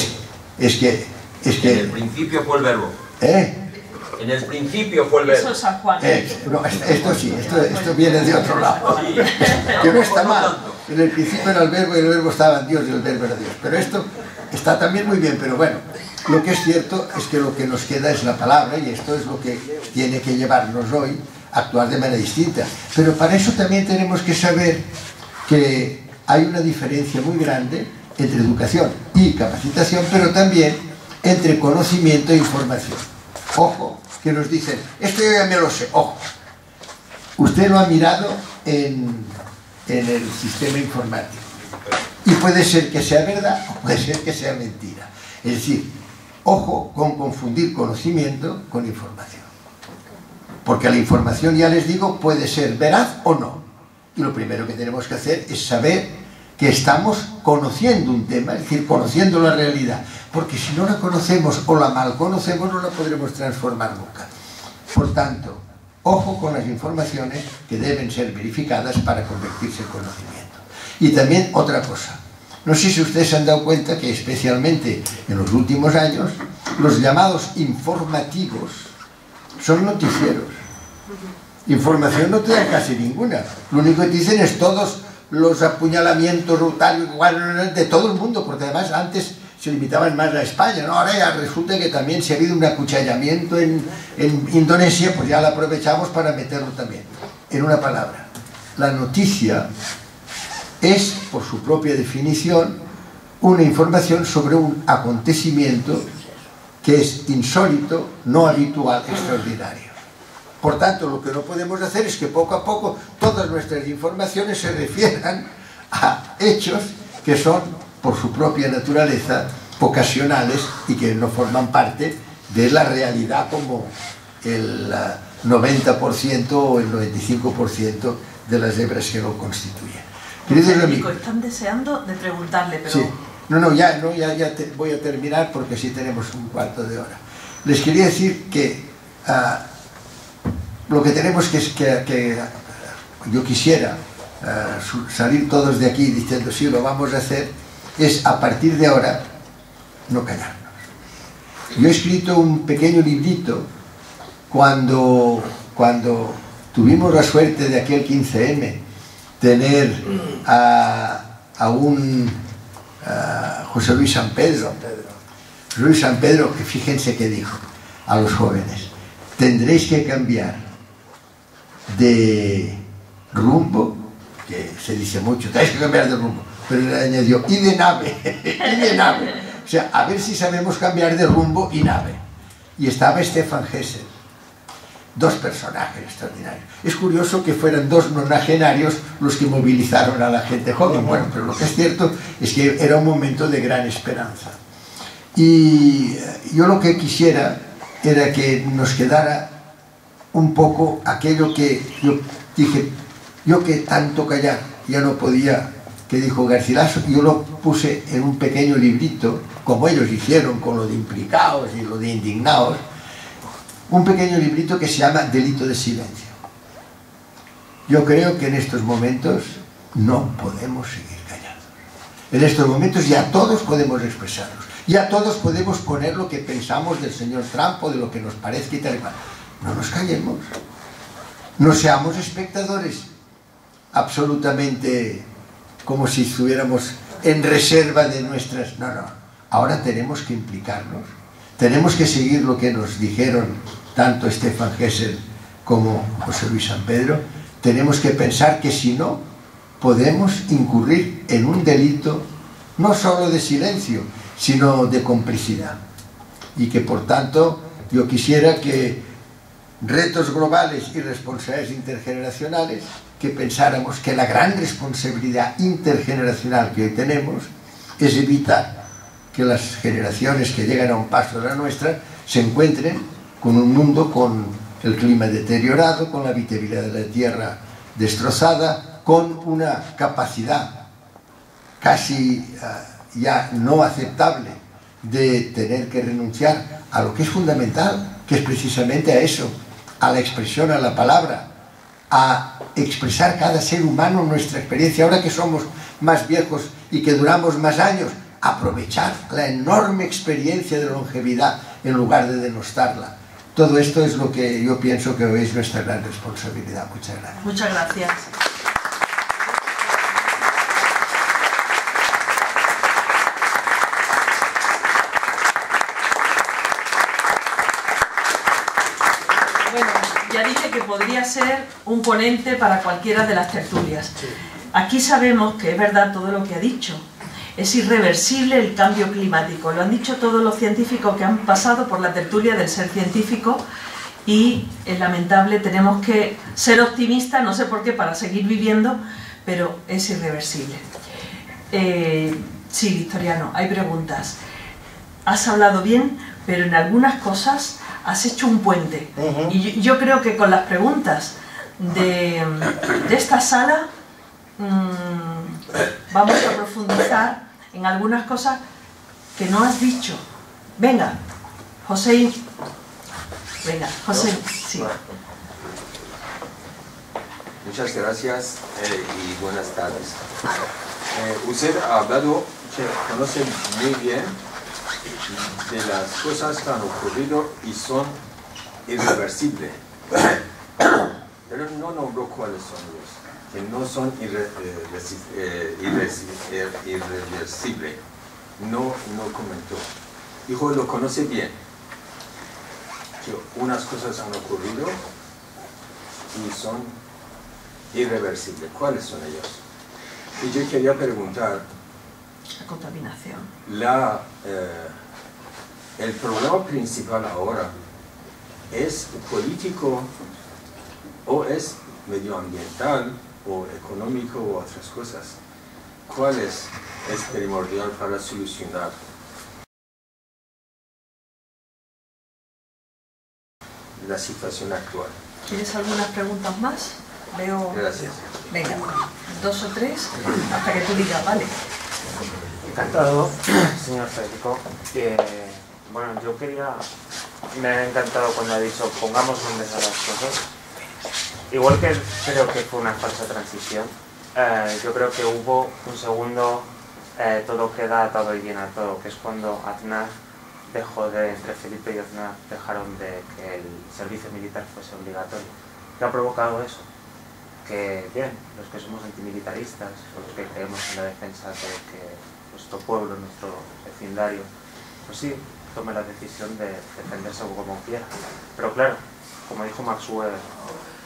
Es que en el principio fue el verbo. En el principio fue el verbo. Eso es San Juan. No, esto sí, esto viene de otro lado. Sí. Que no está mal. En el principio era el verbo y el verbo estaba en Dios y el verbo era Dios. Pero esto está también muy bien, pero bueno, lo que es cierto es que lo que nos queda es la palabra y esto es lo que tiene que llevarnos hoy a actuar de manera distinta. Pero para eso también tenemos que saber que hay una diferencia muy grande entre educación y capacitación, pero también entre conocimiento e información. Ojo, que nos dicen, esto yo ya me lo sé, ojo. Usted lo ha mirado en el sistema informático. Y puede ser que sea verdad o puede ser que sea mentira. Es decir, ojo con confundir conocimiento con información. Porque la información, ya les digo, puede ser veraz o no. Y lo primero que tenemos que hacer es saber que estamos conociendo un tema, es decir, conociendo la realidad. Porque si no la conocemos o la mal conocemos, no la podremos transformar nunca. Por tanto, ojo con las informaciones que deben ser verificadas para convertirse en conocimiento. Y también otra cosa, No sé si ustedes se han dado cuenta que especialmente en los últimos años los llamados informativos son noticieros. Información no te dan casi ninguna. Lo único que te dicen es todos los apuñalamientos de todo el mundo, porque además antes se limitaban más a España, ¿no? Ahora ya resulta que también si ha habido un acuchillamiento en Indonesia, pues ya lo aprovechamos para meterlo también. En una palabra, la noticia es, por su propia definición, una información sobre un acontecimiento que es insólito, no habitual, extraordinario. Por tanto, lo que no podemos hacer es que poco a poco todas nuestras informaciones se refieran a hechos que son, por su propia naturaleza, ocasionales y que no forman parte de la realidad como el 90% o el 95% de las hebras que lo constituyen. Queridos amigos, están deseando de preguntarle, pero... Sí. Ya voy a terminar porque sí tenemos un cuarto de hora. Les quería decir que lo que tenemos que yo quisiera salir todos de aquí diciendo sí, lo vamos a hacer, es a partir de ahora no callarnos. Yo he escrito un pequeño librito cuando tuvimos la suerte de aquel 15M tener a un José Luis San Pedro. José Luis San Pedro, que fíjense que dijo a los jóvenes: tendréis que cambiar de rumbo, que se dice mucho, tenéis que cambiar de rumbo, pero le añadió, y de nave, y de nave. O sea, a ver si sabemos cambiar de rumbo y nave. Y estaba Stefan Hessel, dos personajes extraordinarios. Es curioso que fueran dos nonagenarios los que movilizaron a la gente joven. Bueno, pero lo que es cierto es que era un momento de gran esperanza. Y yo lo que quisiera era que nos quedara un poco aquello que yo dije, yo que tanto callar ya no podía, que dijo Garcilaso, yo lo puse en un pequeño librito, como ellos hicieron con lo de implicados y lo de indignados, un pequeño librito que se llama Delito de Silencio. Yo creo que en estos momentos no podemos seguir callados. En estos momentos ya todos podemos expresarnos, ya todos podemos poner lo que pensamos del señor Trump o de lo que nos parezca y tal y cual. No nos callemos, no seamos espectadores absolutamente como si estuviéramos en reserva de nuestras... No, ahora tenemos que implicarnos, tenemos que seguir lo que nos dijeron tanto Stefan Hessel como José Luis San Pedro. Tenemos que pensar que si no, podemos incurrir en un delito no solo de silencio, sino de complicidad. Y que por tanto yo quisiera que retos globales y responsabilidades intergeneracionales, que pensáramos que la gran responsabilidad intergeneracional que hoy tenemos es evitar que las generaciones que llegan a un paso de la nuestra se encuentren con un mundo con el clima deteriorado, con la habitabilidad de la tierra destrozada, con una capacidad casi ya no aceptable de tener que renunciar a lo que es fundamental, que es precisamente a eso, a la expresión, a la palabra, a expresar cada ser humano nuestra experiencia. Ahora que somos más viejos y que duramos más años, aprovechar la enorme experiencia de longevidad en lugar de denostarla. Todo esto es lo que yo pienso que hoy es nuestra gran responsabilidad. Muchas gracias. Muchas gracias. Bueno, ya dije que podría ser un ponente para cualquiera de las tertulias. Aquí sabemos que es verdad todo lo que ha dicho. Es irreversible el cambio climático. Lo han dicho todos los científicos que han pasado por la tertulia del ser científico y es lamentable, tenemos que ser optimistas, no sé por qué, para seguir viviendo, pero es irreversible. Sí, Victoriano, hay preguntas. Has hablado bien, pero en algunas cosas has hecho un puente. Y yo creo que con las preguntas de esta sala vamos a profundizar en algunas cosas que no has dicho. Venga, José. Venga, José, sí. Muchas gracias y buenas tardes. Usted ha hablado, que conoce muy bien de las cosas que han ocurrido y son irreversibles. Pero no nombró cuáles son ellos, que no son irreversibles. No comentó. Dijo, lo conoce bien, que unas cosas han ocurrido y son irreversibles. ¿Cuáles son ellos? Y yo quería preguntar, la contaminación. El problema principal ahora es político o es medioambiental o económico o otras cosas. ¿Cuál es primordial para solucionar la situación actual? ¿Quieres algunas preguntas más? Veo... Gracias. Venga, 2 o 3, hasta que tú digas, vale. Encantado, señor Federico. Bueno, me ha encantado cuando ha dicho pongamos nombres a las cosas. Igual que creo que fue una falsa transición, yo creo que hubo un segundo todo queda atado y bien atado, que es cuando Aznar dejó entre Felipe y Aznar dejaron de que el servicio militar fuese obligatorio. ¿Qué ha provocado eso? Que bien, los que somos antimilitaristas, los que creemos en la defensa de que nuestro pueblo, nuestro vecindario, pues sí, tome la decisión de defenderse como quiera. Pero claro, como dijo Maxwell,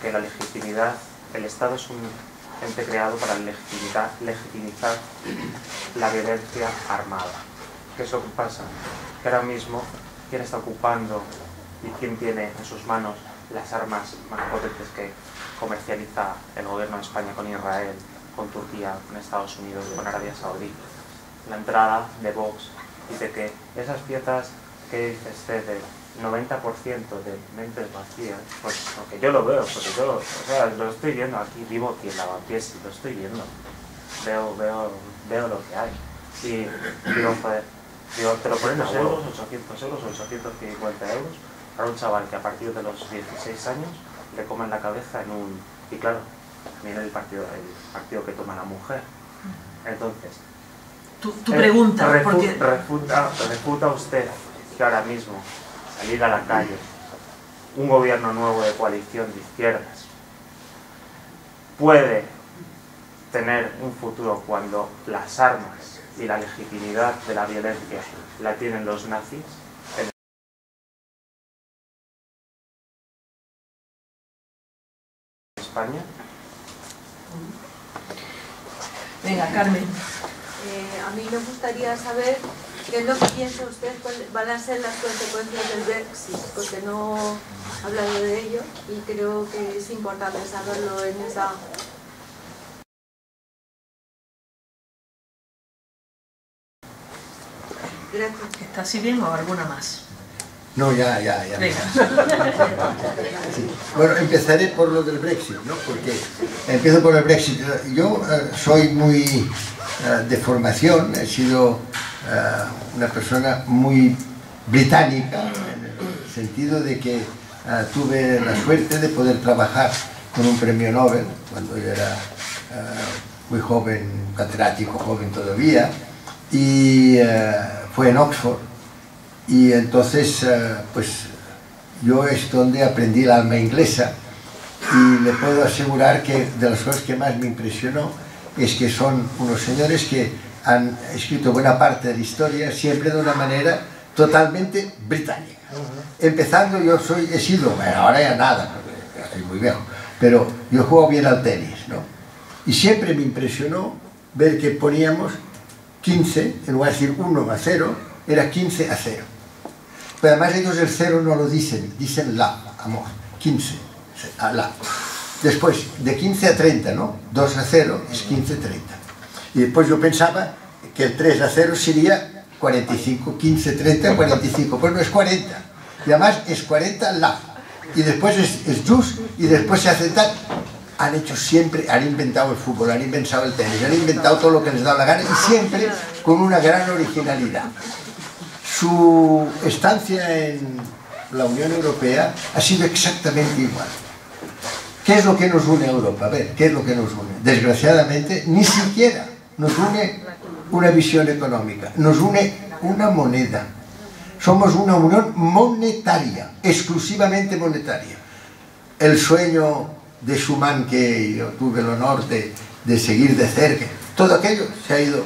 que la legitimidad, el Estado es un ente creado para legitimizar la violencia armada. ¿Qué es lo que pasa? Que ahora mismo, ¿quién está ocupando y quién tiene en sus manos las armas más potentes que comercializa el gobierno de España con Israel, con Turquía, con Estados Unidos, con Arabia Saudí? La entrada de Vox y de que esas piezas que dice usted del 90% de mentes vacías, pues porque yo lo veo, porque yo lo estoy viendo aquí, vivo aquí en Lavapiés y lo estoy viendo, veo lo que hay y digo, joder, te lo ponen 2 euros, 800 euros o 850 euros para un chaval que a partir de los 16 años le comen la cabeza y claro, viene el partido que toma la mujer. Entonces, tu pregunta, refuta usted que ahora mismo salir a la calle un gobierno nuevo de coalición de izquierdas puede tener un futuro cuando las armas y la legitimidad de la violencia la tienen los nazis en España? Venga, Carmen. A mí me gustaría saber qué es lo que piensa usted, cuáles van a ser las consecuencias del Brexit, porque no ha hablado de ello y creo que es importante saberlo en esa... Gracias. ¿Está así bien o alguna más? No, ya. Venga. Sí. Bueno, empezaré por lo del Brexit, ¿no? Porque empiezo por el Brexit. Yo soy muy de formación, he sido una persona muy británica, en el sentido de que tuve la suerte de poder trabajar con un premio Nobel cuando yo era muy joven, catedrático joven todavía, y fue en Oxford. Y entonces, pues yo es donde aprendí el alma inglesa y le puedo asegurar que de las cosas que más me impresionó es que son unos señores que han escrito buena parte de la historia siempre de una manera totalmente británica. Empezando, he sido, bueno, ahora ya nada, porque estoy muy viejo, pero yo juego bien al tenis, ¿no? Y siempre me impresionó ver que poníamos 15, en lugar de decir 1-0, era 15-0. Pero además ellos el 0 no lo dicen la, amor, 15, la. Después, de 15 a 30, ¿no? 2-0 es 15-30. Y después yo pensaba que el 3-0 sería 45, 15-30, 45, pues no es 40. Y además es 40 la. Y después es just, y después se hace tal. Han hecho siempre, han inventado el fútbol, han inventado el tenis, han inventado todo lo que les da la gana y siempre con una gran originalidad. Su estancia en la Unión Europea ha sido exactamente igual. ¿Qué es lo que nos une a Europa? A ver, ¿qué es lo que nos une? Desgraciadamente, ni siquiera nos une una visión económica, nos une una moneda. Somos una unión monetaria, exclusivamente monetaria. El sueño de Schuman, que yo tuve el honor de seguir de cerca, todo aquello se ha ido.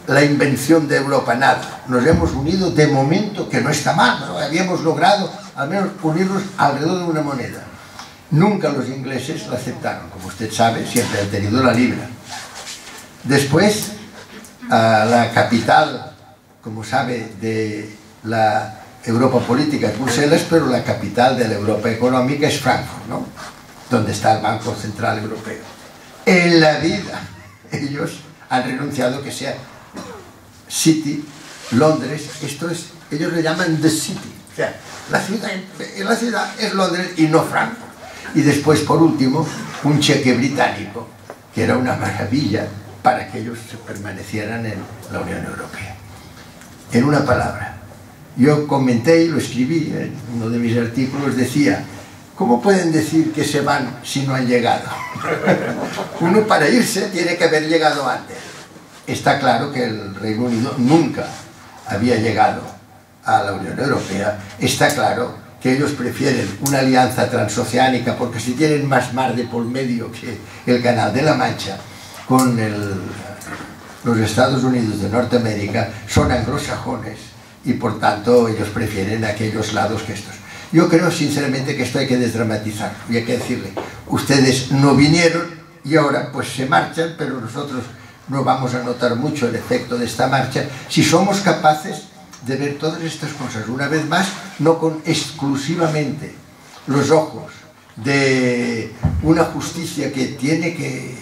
La invención de Europa, nada. Nos hemos unido de momento, que no está mal, ¿no? Habíamos logrado al menos unirnos alrededor de una moneda. Nunca los ingleses la aceptaron, como usted sabe, siempre han tenido la libra. Después, la capital, como sabe, de la Europa política es Bruselas, pero la capital de la Europa económica es Frankfurt, ¿no? Donde está el Banco Central Europeo. En la vida, ellos han renunciado que sea City, Londres, esto es, ellos le llaman The City, o sea, la ciudad es Londres y no Frankfurt. Y después, por último, un cheque británico, que era una maravilla para que ellos permanecieran en la Unión Europea. En una palabra, yo comenté y lo escribí en uno de mis artículos, decía, ¿cómo pueden decir que se van si no han llegado? Uno para irse tiene que haber llegado antes. Está claro que el Reino Unido nunca había llegado a la Unión Europea. Está claro que ellos prefieren una alianza transoceánica porque si tienen más mar de por medio que el Canal de la Mancha con los Estados Unidos de Norteamérica, son anglosajones y por tanto ellos prefieren aquellos lados que estos. Yo creo sinceramente que esto hay que desdramatizar y hay que decirle, ustedes no vinieron y ahora pues se marchan, pero nosotros no vamos a notar mucho el efecto de esta marcha si somos capaces de ver todas estas cosas, una vez más, no con exclusivamente los ojos de una justicia que tiene que,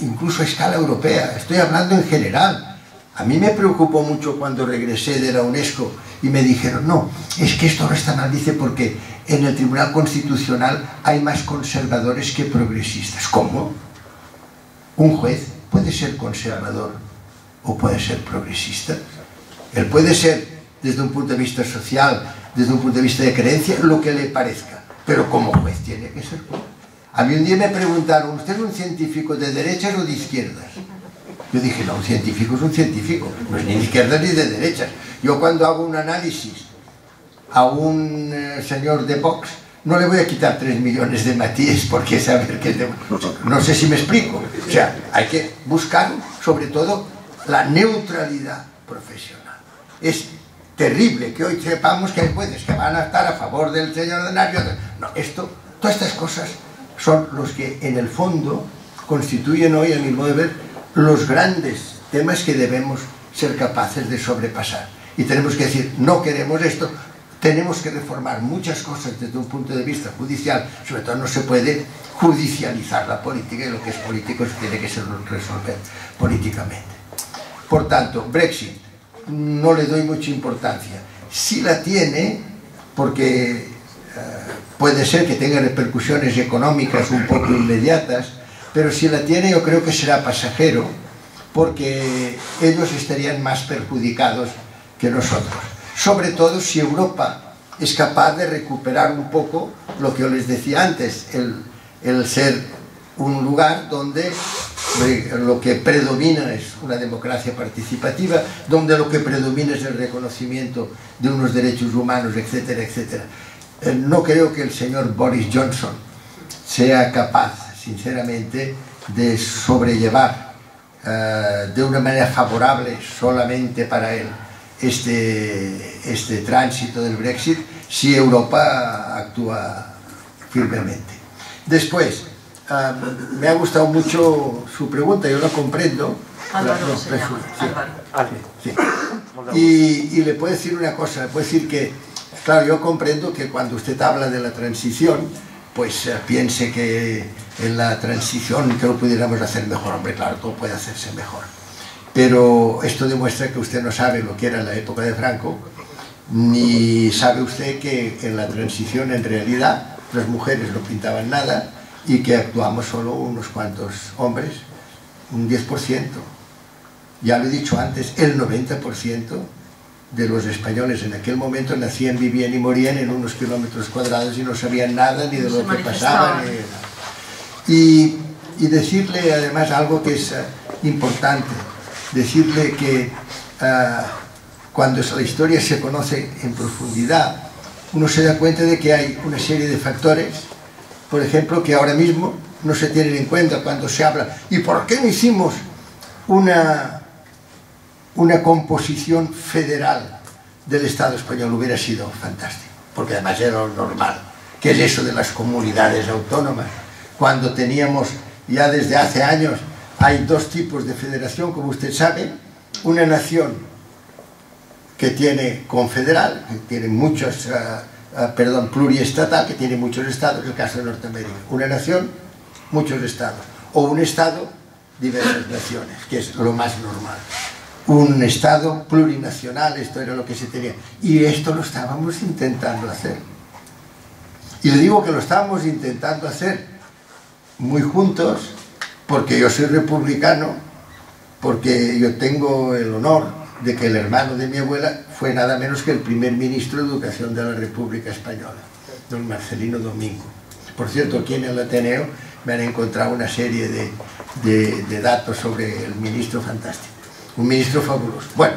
incluso a escala europea, estoy hablando en general. A mí me preocupó mucho cuando regresé de la UNESCO y me dijeron, no, es que esto no está mal, dice, porque en el Tribunal Constitucional hay más conservadores que progresistas. ¿Cómo? Un juez puede ser conservador o puede ser progresista. Él puede ser, desde un punto de vista social, desde un punto de vista de creencia, lo que le parezca, pero como juez tiene que ser juez. A mí un día me preguntaron, ¿usted es un científico de derechas o de izquierdas? Yo dije, no, un científico es un científico, no es ni de izquierdas ni de derechas. Yo cuando hago un análisis a un señor de Vox, no le voy a quitar 3 millones de matices porque saber que... No sé si me explico. O sea, hay que buscar, sobre todo, la neutralidad profesional. Es terrible que hoy sepamos que hay jueces que van a estar a favor del señor de Nario. No, todas estas cosas son los que, en el fondo, constituyen hoy, a mi modo de ver, los grandes temas que debemos ser capaces de sobrepasar. Y tenemos que decir, no queremos esto. Tenemos que reformar muchas cosas desde un punto de vista judicial, sobre todo no se puede judicializar la política y lo que es político se tiene que resolver políticamente. Por tanto, Brexit no le doy mucha importancia. Sí la tiene porque puede ser que tenga repercusiones económicas un poco inmediatas, pero si la tiene yo creo que será pasajero porque ellos estarían más perjudicados que nosotros. Sobre todo si Europa es capaz de recuperar un poco lo que yo les decía antes, el ser un lugar donde lo que predomina es una democracia participativa, donde lo que predomina es el reconocimiento de unos derechos humanos, etcétera, etcétera. No creo que el señor Boris Johnson sea capaz, sinceramente, de sobrellevar de una manera favorable solamente para él este tránsito del Brexit si Europa actúa firmemente. Después, me ha gustado mucho su pregunta, yo la comprendo. Álvaro, sí. Y le puedo decir una cosa, le puedo decir que, claro, yo comprendo que cuando usted habla de la transición, pues piense que en la transición que lo pudiéramos hacer mejor. Hombre, claro, todo puede hacerse mejor. Pero esto demuestra que usted no sabe lo que era la época de Franco, ni sabe usted que en la transición en realidad las mujeres no pintaban nada y que actuamos solo unos cuantos hombres, un 10%. Ya lo he dicho antes, el 90% de los españoles en aquel momento nacían, vivían y morían en unos kilómetros cuadrados y no sabían nada ni de lo que pasaba. Y decirle además algo que es importante decirle que cuando la historia se conoce en profundidad, uno se da cuenta de que hay una serie de factores, por ejemplo, que ahora mismo no se tienen en cuenta cuando se habla. ¿Y por qué no hicimos una composición federal del Estado español? Hubiera sido fantástico, porque además era lo normal. ¿Qué es eso de las comunidades autónomas? Cuando teníamos, ya desde hace años, hay dos tipos de federación, como usted sabe, una nación que tiene confederal, que tiene muchos, pluriestatal, que tiene muchos estados, el caso de Norteamérica. Una nación, muchos estados. O un estado, diversas naciones, que es lo más normal. Un estado plurinacional, esto era lo que se tenía. Y esto lo estábamos intentando hacer. Y le digo que lo estábamos intentando hacer muy juntos, porque yo soy republicano, porque yo tengo el honor de que el hermano de mi abuela fue nada menos que el primer ministro de Educación de la República Española, don Marcelino Domingo. Por cierto, aquí en el Ateneo me han encontrado una serie de datos sobre el ministro fantástico, un ministro fabuloso. Bueno,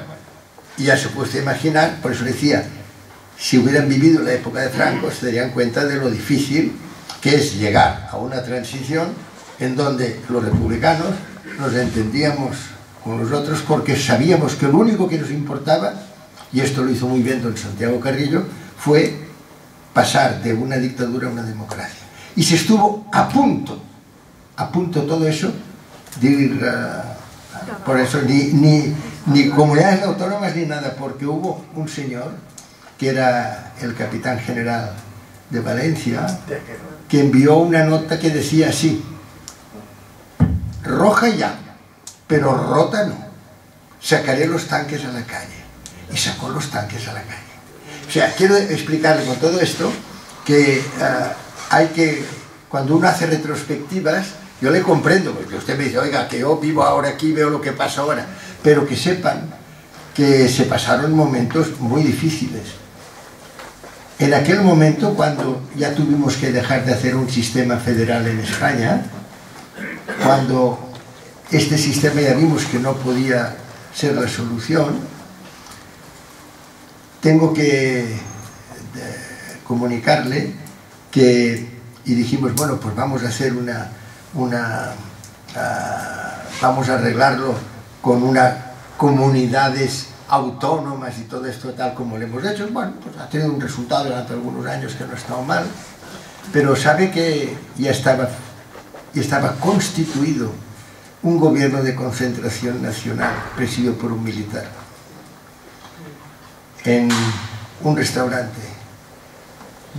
y ya se puede imaginar, por eso decía, si hubieran vivido la época de Franco, se darían cuenta de lo difícil que es llegar a una transición en donde los republicanos nos entendíamos con los otros porque sabíamos que lo único que nos importaba, y esto lo hizo muy bien don Santiago Carrillo, fue pasar de una dictadura a una democracia. Y se estuvo a punto todo eso de ir, por eso ni comunidades autónomas ni nada, porque hubo un señor que era el capitán general de Valencia, que envió una nota que decía así: roja ya, pero rota no, sacaré los tanques a la calle. Y sacó los tanques a la calle. O sea, quiero explicarle con todo esto que hay que, cuando uno hace retrospectivas, yo le comprendo, porque usted me dice, oiga, que yo vivo ahora aquí, veo lo que pasa ahora, pero que sepan que se pasaron momentos muy difíciles. En aquel momento, cuando ya tuvimos que dejar de hacer un sistema federal en España, cuando este sistema ya vimos que no podía ser la solución, tengo que comunicarle que, y dijimos, bueno, pues vamos a hacer vamos a arreglarlo con unas comunidades autónomas y todo esto tal como lo hemos hecho. Bueno, pues ha tenido un resultado durante algunos años que no ha estado mal, pero sabe que ya estaba constituido un gobierno de concentración nacional presidido por un militar. En un restaurante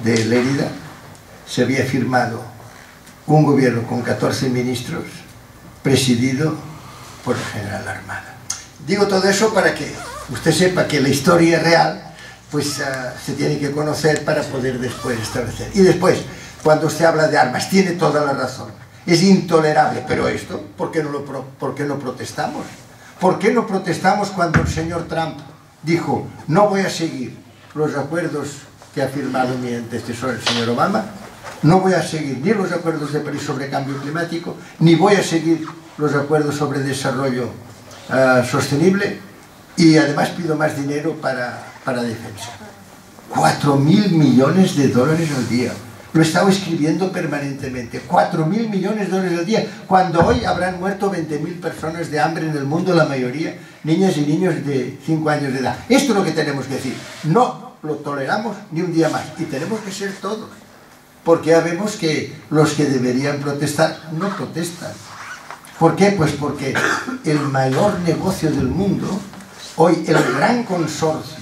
de Lérida se había firmado un gobierno con 14 ministros presidido por el general Armada. Digo todo eso para que usted sepa que la historia real pues se tiene que conocer para poder después establecer. Y después, cuando usted habla de armas, tiene toda la razón. Es intolerable, pero esto, ¿por qué no protestamos? ¿Por qué no protestamos cuando el señor Trump dijo, no voy a seguir los acuerdos que ha firmado mi antecesor, el señor Obama, no voy a seguir ni los acuerdos de París sobre cambio climático, ni voy a seguir los acuerdos sobre desarrollo sostenible, y además pido más dinero para defensa? 4.000 millones de dólares al día. Lo he estado escribiendo permanentemente. 4.000 millones de dólares al día, cuando hoy habrán muerto 20.000 personas de hambre en el mundo, la mayoría niñas y niños de 5 años de edad. Esto es lo que tenemos que decir. No lo toleramos ni un día más. Y tenemos que ser todos. Porque ya vemos que los que deberían protestar no protestan. ¿Por qué? Pues porque el mayor negocio del mundo, hoy el gran consorcio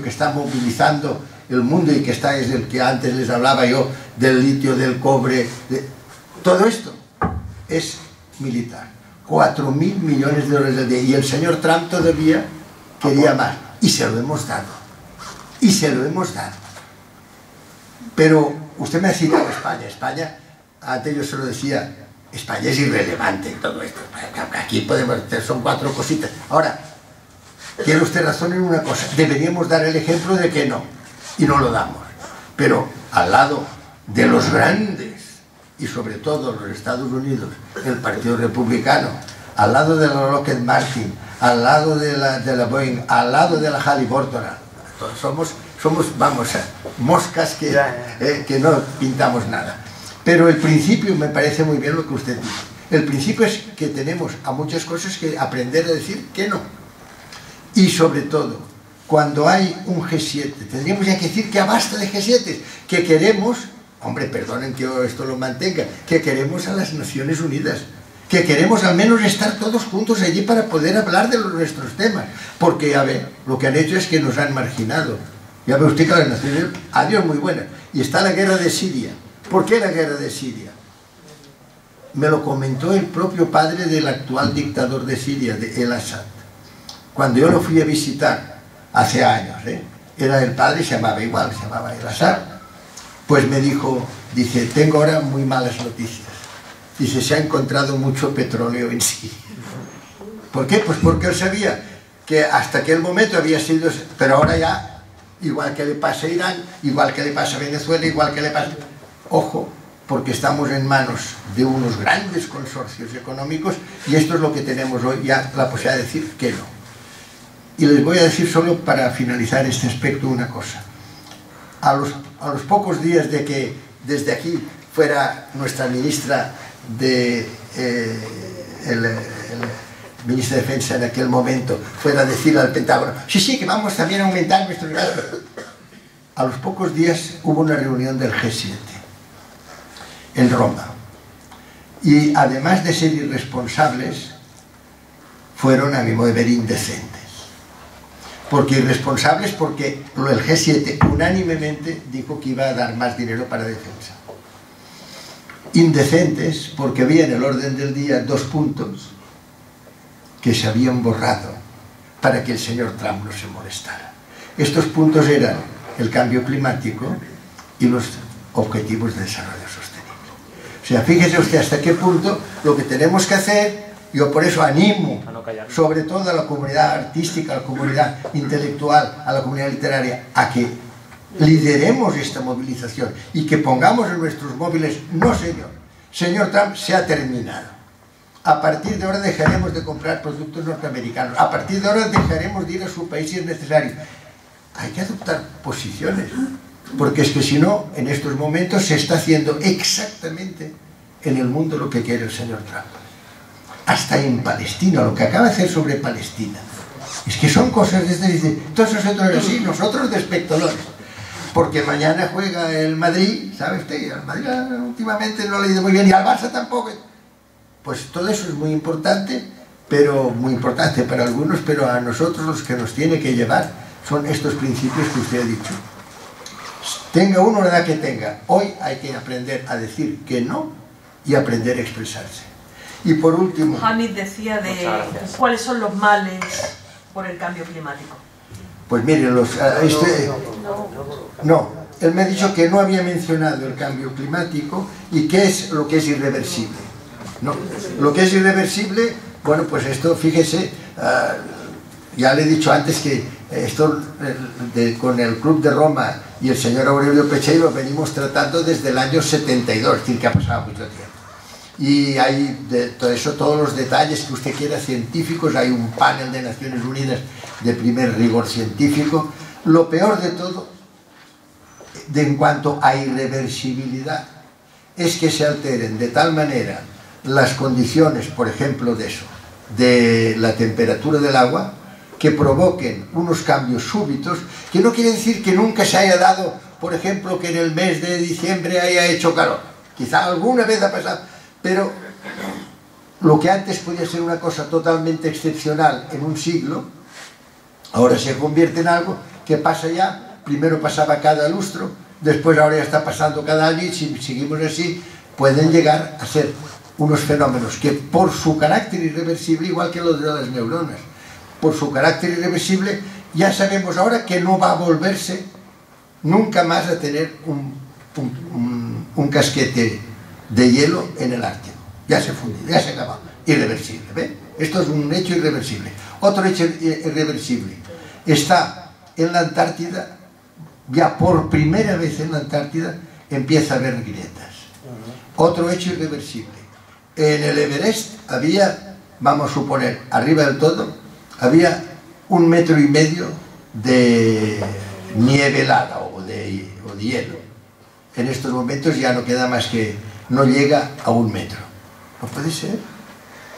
que está movilizando el mundo y que está, es el que antes les hablaba yo, del litio, del cobre, todo esto es militar. 4.000 millones de dólares al día. Y el señor Trump todavía quería más. Y se lo hemos dado. Y se lo hemos dado. Pero usted me ha citado España. España, antes yo se lo decía, España es irrelevante en todo esto. Aquí podemos hacer, son 4 cositas. Ahora, quiere usted razón en una cosa. Deberíamos dar el ejemplo de que no. Y no lo damos. Pero al lado de los grandes y sobre todo los Estados Unidos, el Partido Republicano, al lado de la Lockheed Martin, al lado de la Boeing, al lado de la Halliburton, somos vamos, moscas que no pintamos nada. Pero el principio me parece muy bien lo que usted dice. El principio es que tenemos a muchas cosas que aprender a decir que no. Y sobre todo, cuando hay un G7, tendríamos ya que decir que basta de G7, que queremos, hombre, perdonen que yo esto lo mantenga, que queremos a las Naciones Unidas, que queremos al menos estar todos juntos allí para poder hablar de nuestros temas, porque, a ver, lo que han hecho es que nos han marginado. Ya ve usted que las Naciones Unidas, adiós, muy buena. Y está la guerra de Siria. ¿Por qué la guerra de Siria? Me lo comentó el propio padre del actual dictador de Siria, de El Assad. Cuando yo lo fui a visitar, hace años, era el padre, se llamaba igual, se llamaba El Assad, pues me dijo, dice, tengo ahora muy malas noticias. Dice, se ha encontrado mucho petróleo en Siria. ¿Por qué? Pues porque él sabía que hasta aquel momento había sido, pero ahora ya, igual que le pasa a Irán, igual que le pasa a Venezuela, igual que le pasa... Ojo, porque estamos en manos de unos grandes consorcios económicos y esto es lo que tenemos hoy, ya la posibilidad de decir que no. Y les voy a decir solo para finalizar este aspecto una cosa. A los pocos días de que desde aquí fuera nuestra ministra ministra de Defensa en aquel momento, fuera a decir al Pentágono, sí, que vamos también a aumentar nuestros gastos. A los pocos días hubo una reunión del G7 en Roma. Y además de ser irresponsables, fueron, a mi modo de ver, indecentes. Porque irresponsables porque el G7 unánimemente dijo que iba a dar más dinero para defensa. Indecentes porque había en el orden del día 2 puntos que se habían borrado para que el señor Trump no se molestara. Estos puntos eran el cambio climático y los objetivos de desarrollo sostenible. O sea, fíjese usted hasta qué punto lo que tenemos que hacer. Yo por eso animo sobre todo a la comunidad artística, a la comunidad intelectual, a la comunidad literaria, a que lideremos esta movilización y que pongamos en nuestros móviles, no señor Trump, se ha terminado. A partir de ahora dejaremos de comprar productos norteamericanos, a partir de ahora dejaremos de ir a su país si es necesario. Hay que adoptar posiciones, porque es que si no, en estos momentos se está haciendo exactamente en el mundo lo que quiere el señor Trump. Hasta en Palestina, lo que acaba de hacer sobre Palestina. Es que son cosas de este, entonces nosotros así, nosotros de espectadores. Porque mañana juega el Madrid, ¿sabe usted? Al Madrid últimamente no le ha ido muy bien y al Barça tampoco. Pues todo eso es muy importante, pero muy importante para algunos, pero a nosotros los que nos tiene que llevar son estos principios que usted ha dicho. Tenga uno la edad que tenga, hoy hay que aprender a decir que no y aprender a expresarse. Y por último... Hamid decía de cuáles son los males por el cambio climático. Pues miren, no, él me ha dicho que no había mencionado el cambio climático y qué es lo que es irreversible. No, lo que es irreversible, bueno, pues esto, fíjese, ya le he dicho antes que esto con el Club de Roma y el señor Aurelio Pecheiro lo venimos tratando desde el año 72, es decir, que ha pasado mucho tiempo. Y hay de todo eso, todos los detalles que usted quiera científicos, hay un panel de Naciones Unidas de primer rigor científico. Lo peor de todo, en cuanto a irreversibilidad, es que se alteren de tal manera las condiciones, por ejemplo, de la temperatura del agua, que provoquen unos cambios súbitos, que no quiere decir que nunca se haya dado, por ejemplo, que en el mes de diciembre haya hecho calor. Quizá alguna vez ha pasado, pero lo que antes podía ser una cosa totalmente excepcional en un siglo, ahora se convierte en algo que pasa ya, primero pasaba cada lustro, después ahora ya está pasando cada año, y si seguimos así, pueden llegar a ser unos fenómenos que por su carácter irreversible, igual que los de las neuronas, por su carácter irreversible, ya sabemos ahora que no va a volverse nunca más a tener un casquete de hielo en el Ártico. Ya se fundió, ya se acabó. Irreversible, ¿ve? Esto es un hecho irreversible. Otro hecho irreversible. Está en la Antártida, ya por primera vez en la Antártida, empieza a haber grietas. Otro hecho irreversible. En el Everest había, vamos a suponer, arriba del todo, había 1,5 metros de nieve helada o de hielo. En estos momentos ya no queda más que, no llega a 1 metro. No puede ser.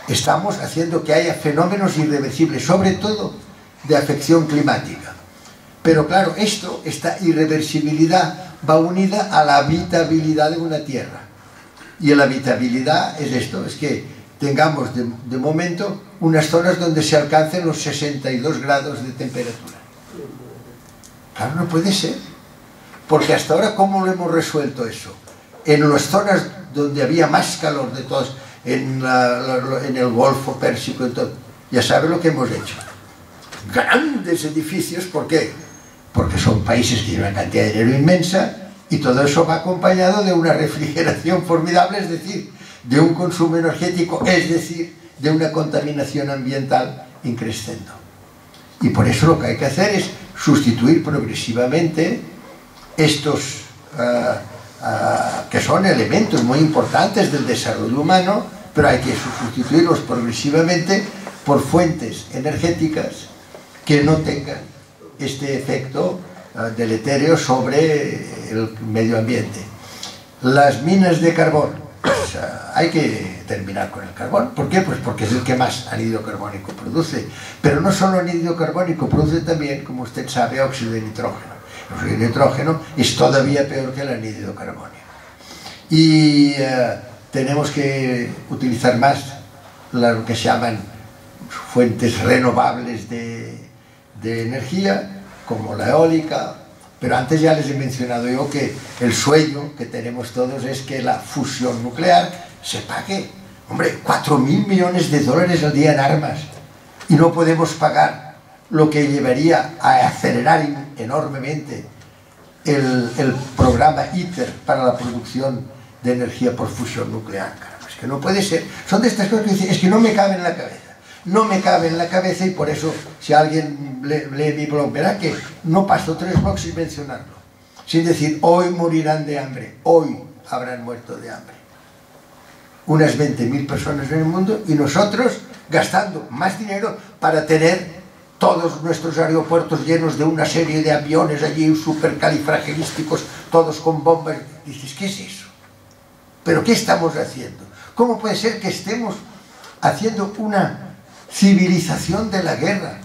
Estamos haciendo que haya fenómenos irreversibles, sobre todo de afección climática. Pero claro, esta irreversibilidad va unida a la habitabilidad de una tierra. Y la habitabilidad es esto, es que tengamos de momento unas zonas donde se alcancen los 62 grados de temperatura. Claro, no puede ser. Porque hasta ahora, ¿cómo lo hemos resuelto eso? En las zonas donde había más calor de todos, en el Golfo Pérsico, entonces, ya sabe lo que hemos hecho. Grandes edificios, ¿por qué? Porque son países que tienen una cantidad de dinero inmensa y todo eso va acompañado de una refrigeración formidable, es decir, de un consumo energético, es decir, de una contaminación ambiental increciendo. Y por eso lo que hay que hacer es sustituir progresivamente estos que son elementos muy importantes del desarrollo humano, pero hay que sustituirlos progresivamente por fuentes energéticas que no tengan este efecto deleterio sobre el medio ambiente. Las minas de carbón, pues, hay que terminar con el carbón. ¿Por qué? Pues porque es el que más anhídrido carbónico produce. Pero no solo anhídrido carbónico, produce también, como usted sabe, óxido de nitrógeno. El óxido de nitrógeno es todavía peor que el anhídrido carbónico. Y tenemos que utilizar más lo que se llaman fuentes renovables de energía, como la eólica. Pero antes ya les he mencionado yo que el sueño que tenemos todos es que la fusión nuclear se pague. Hombre, 4.000 millones de dólares al día en armas. Y no podemos pagar lo que llevaría a acelerar enormemente el programa ITER para la producción de energía por fusión nuclear. Caramba, es que no puede ser. Son de estas cosas que dicen, es que no me cabe en la cabeza. No me cabe en la cabeza, y por eso, si alguien lee mi blog, verá que no paso 3 blogs sin mencionarlo. Sin decir, hoy morirán de hambre, hoy habrán muerto de hambre. Unas 20.000 personas en el mundo, y nosotros gastando más dinero para tener todos nuestros aeropuertos llenos de una serie de aviones allí supercalifragilísticos, todos con bombas. Dices, ¿qué es eso? ¿Pero qué estamos haciendo? ¿Cómo puede ser que estemos haciendo una civilización de la guerra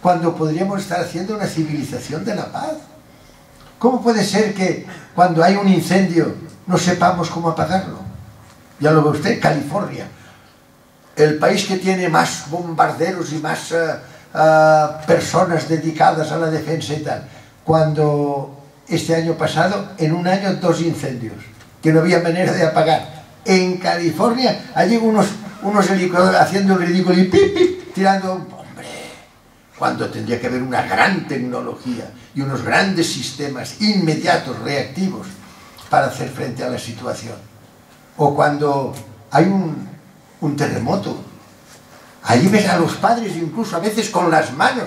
cuando podríamos estar haciendo una civilización de la paz? ¿Cómo puede ser que cuando hay un incendio no sepamos cómo apagarlo? Ya lo ve usted, California, el país que tiene más bombarderos y más personas dedicadas a la defensa y tal, cuando este año pasado, en un año, 2 incendios que no había manera de apagar. En California, allí unos helicópteros haciendo el ridículo y pip, pip, tirando. Hombre, cuando tendría que haber una gran tecnología y unos grandes sistemas inmediatos, reactivos, para hacer frente a la situación. O cuando hay un terremoto, allí ves a los padres incluso a veces con las manos.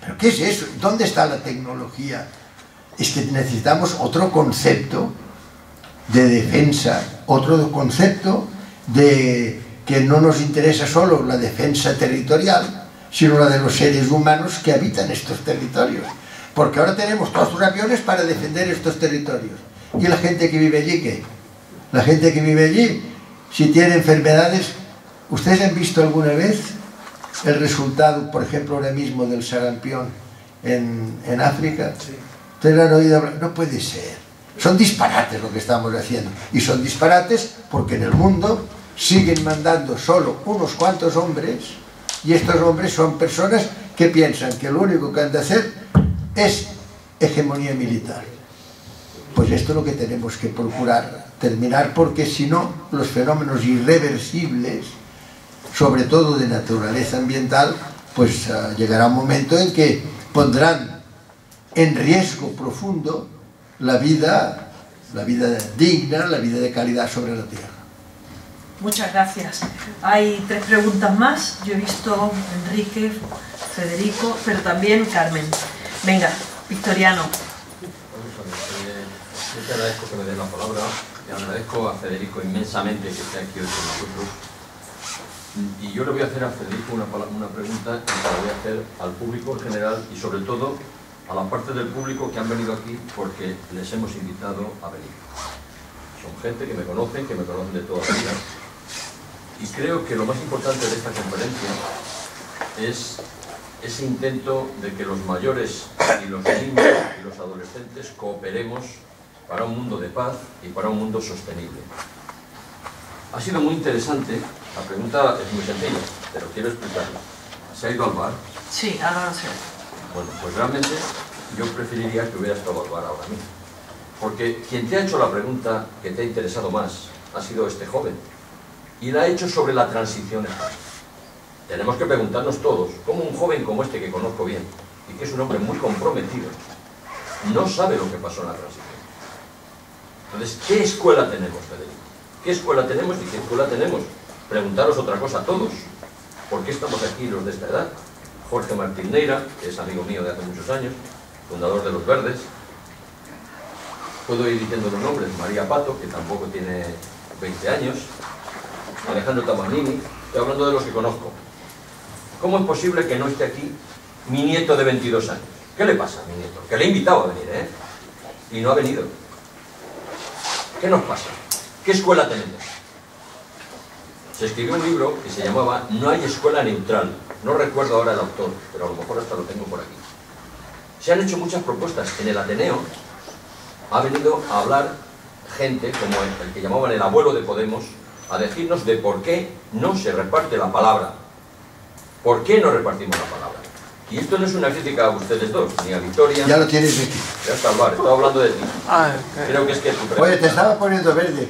¿Pero qué es eso? ¿Dónde está la tecnología? Es que necesitamos otro concepto de defensa, otro concepto de que no nos interesa solo la defensa territorial, sino la de los seres humanos que habitan estos territorios. Porque ahora tenemos todos los aviones para defender estos territorios. ¿Y la gente que vive allí qué? La gente que vive allí, si tiene enfermedades, ¿ustedes han visto alguna vez el resultado, por ejemplo, ahora mismo del sarampión en África? ¿Ustedes han oído hablar? No puede ser. Son disparates lo que estamos haciendo. Y son disparates porque en el mundo siguen mandando solo unos cuantos hombres, y estos hombres son personas que piensan que lo único que han de hacer es hegemonía militar. Pues esto es lo que tenemos que procurar terminar, porque si no, los fenómenos irreversibles, sobre todo de naturaleza ambiental, pues llegará un momento en que pondrán en riesgo profundo la vida digna, la vida de calidad sobre la Tierra. Muchas gracias. Hay 3 preguntas más. Yo he visto Enrique, Federico, pero también Carmen. Venga, Victoriano. Yo te agradezco que me den la palabra. Le agradezco a Federico inmensamente que esté aquí hoy con nosotros. Y yo le voy a hacer a Federico una pregunta que la voy a hacer al público en general y sobre todo a la parte del público que han venido aquí porque les hemos invitado a venir. Son gente que me conocen de toda la vida. Y creo que lo más importante de esta conferencia es ese intento de que los mayores y los niños y los adolescentes cooperemos para un mundo de paz y para un mundo sostenible. Ha sido muy interesante, la pregunta es muy sencilla, pero quiero explicarla. ¿Se ha ido al bar? Sí, ahora no sé. Bueno, pues realmente yo preferiría que hubiera estado al bar ahora mismo. Porque quien te ha hecho la pregunta que te ha interesado más ha sido este joven. Y la ha hecho sobre la transición española. Tenemos que preguntarnos todos, ¿cómo un joven como este que conozco bien, y que es un hombre muy comprometido, no sabe lo que pasó en la transición? Entonces, ¿qué escuela tenemos, Federico? ¿Qué escuela tenemos y qué escuela tenemos? Preguntaros otra cosa a todos. ¿Por qué estamos aquí los de esta edad? Jorge Martín Neira, que es amigo mío de hace muchos años, fundador de Los Verdes. Puedo ir diciendo los nombres. María Pato, que tampoco tiene 20 años. Alejandro Tamagnini. Estoy hablando de los que conozco. ¿Cómo es posible que no esté aquí mi nieto de 22 años? ¿Qué le pasa a mi nieto? Que le he invitado a venir, ¿eh? Y no ha venido. ¿Qué nos pasa? ¿Qué escuela tenemos? Se escribió un libro que se llamaba No hay escuela neutral. No recuerdo ahora el autor, pero a lo mejor hasta lo tengo por aquí. Se han hecho muchas propuestas. En el Ateneo ha venido a hablar gente como el que llamaban el abuelo de Podemos, a decirnos de por qué no se reparte la palabra. ¿Por qué no repartimos la palabra? Y esto no es una crítica a ustedes dos, ni a Victoria. Ya lo tienes aquí. Ya está al bar, estaba hablando de ti. Creo que es que tu pregunta... Oye, te estaba poniendo verde.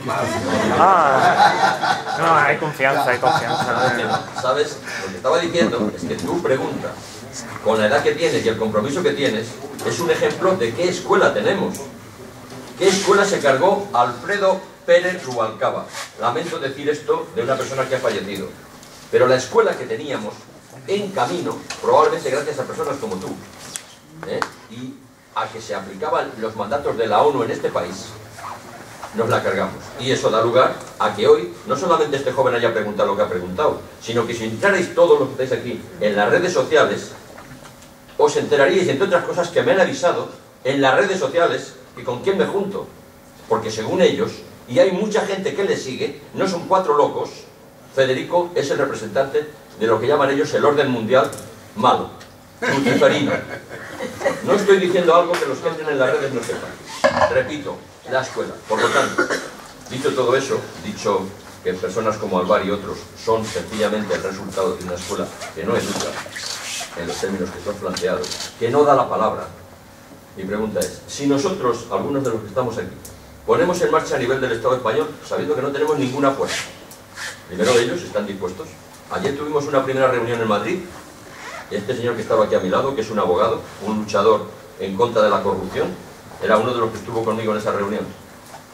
No, hay confianza, hay confianza. ¿Sabes? Lo que estaba diciendo es que tu pregunta, con la edad que tienes y el compromiso que tienes, es un ejemplo de qué escuela tenemos. ¿Qué escuela se cargó Alfredo Pérez Rubalcaba? Lamento decir esto de una persona que ha fallecido. Pero la escuela que teníamos en camino, probablemente gracias a personas como tú, y a que se aplicaban los mandatos de la ONU en este país, nos la cargamos. Y eso da lugar a que hoy, no solamente este joven haya preguntado lo que ha preguntado, sino que si entrarais todos los que estáis aquí en las redes sociales, os enteraríais, entre otras cosas, que me han avisado en las redes sociales y con quién me junto. Porque según ellos, y hay mucha gente que les sigue, no son cuatro locos, Federico es el representante de lo que llaman ellos el orden mundial malo, luciferino. No estoy diciendo algo que los que entren en las redes no sepan. Repito, la escuela. Por lo tanto, dicho todo eso, dicho que personas como Alvar y otros son sencillamente el resultado de una escuela que no educa, en los términos que tú has planteado, que no da la palabra. Mi pregunta es, si nosotros, algunos de los que estamos aquí, ponemos en marcha a nivel del Estado español, sabiendo que no tenemos ninguna fuerza, primero de ellos están dispuestos. Ayer tuvimos una primera reunión en Madrid, y este señor que estaba aquí a mi lado, que es un abogado, un luchador en contra de la corrupción, era uno de los que estuvo conmigo en esa reunión.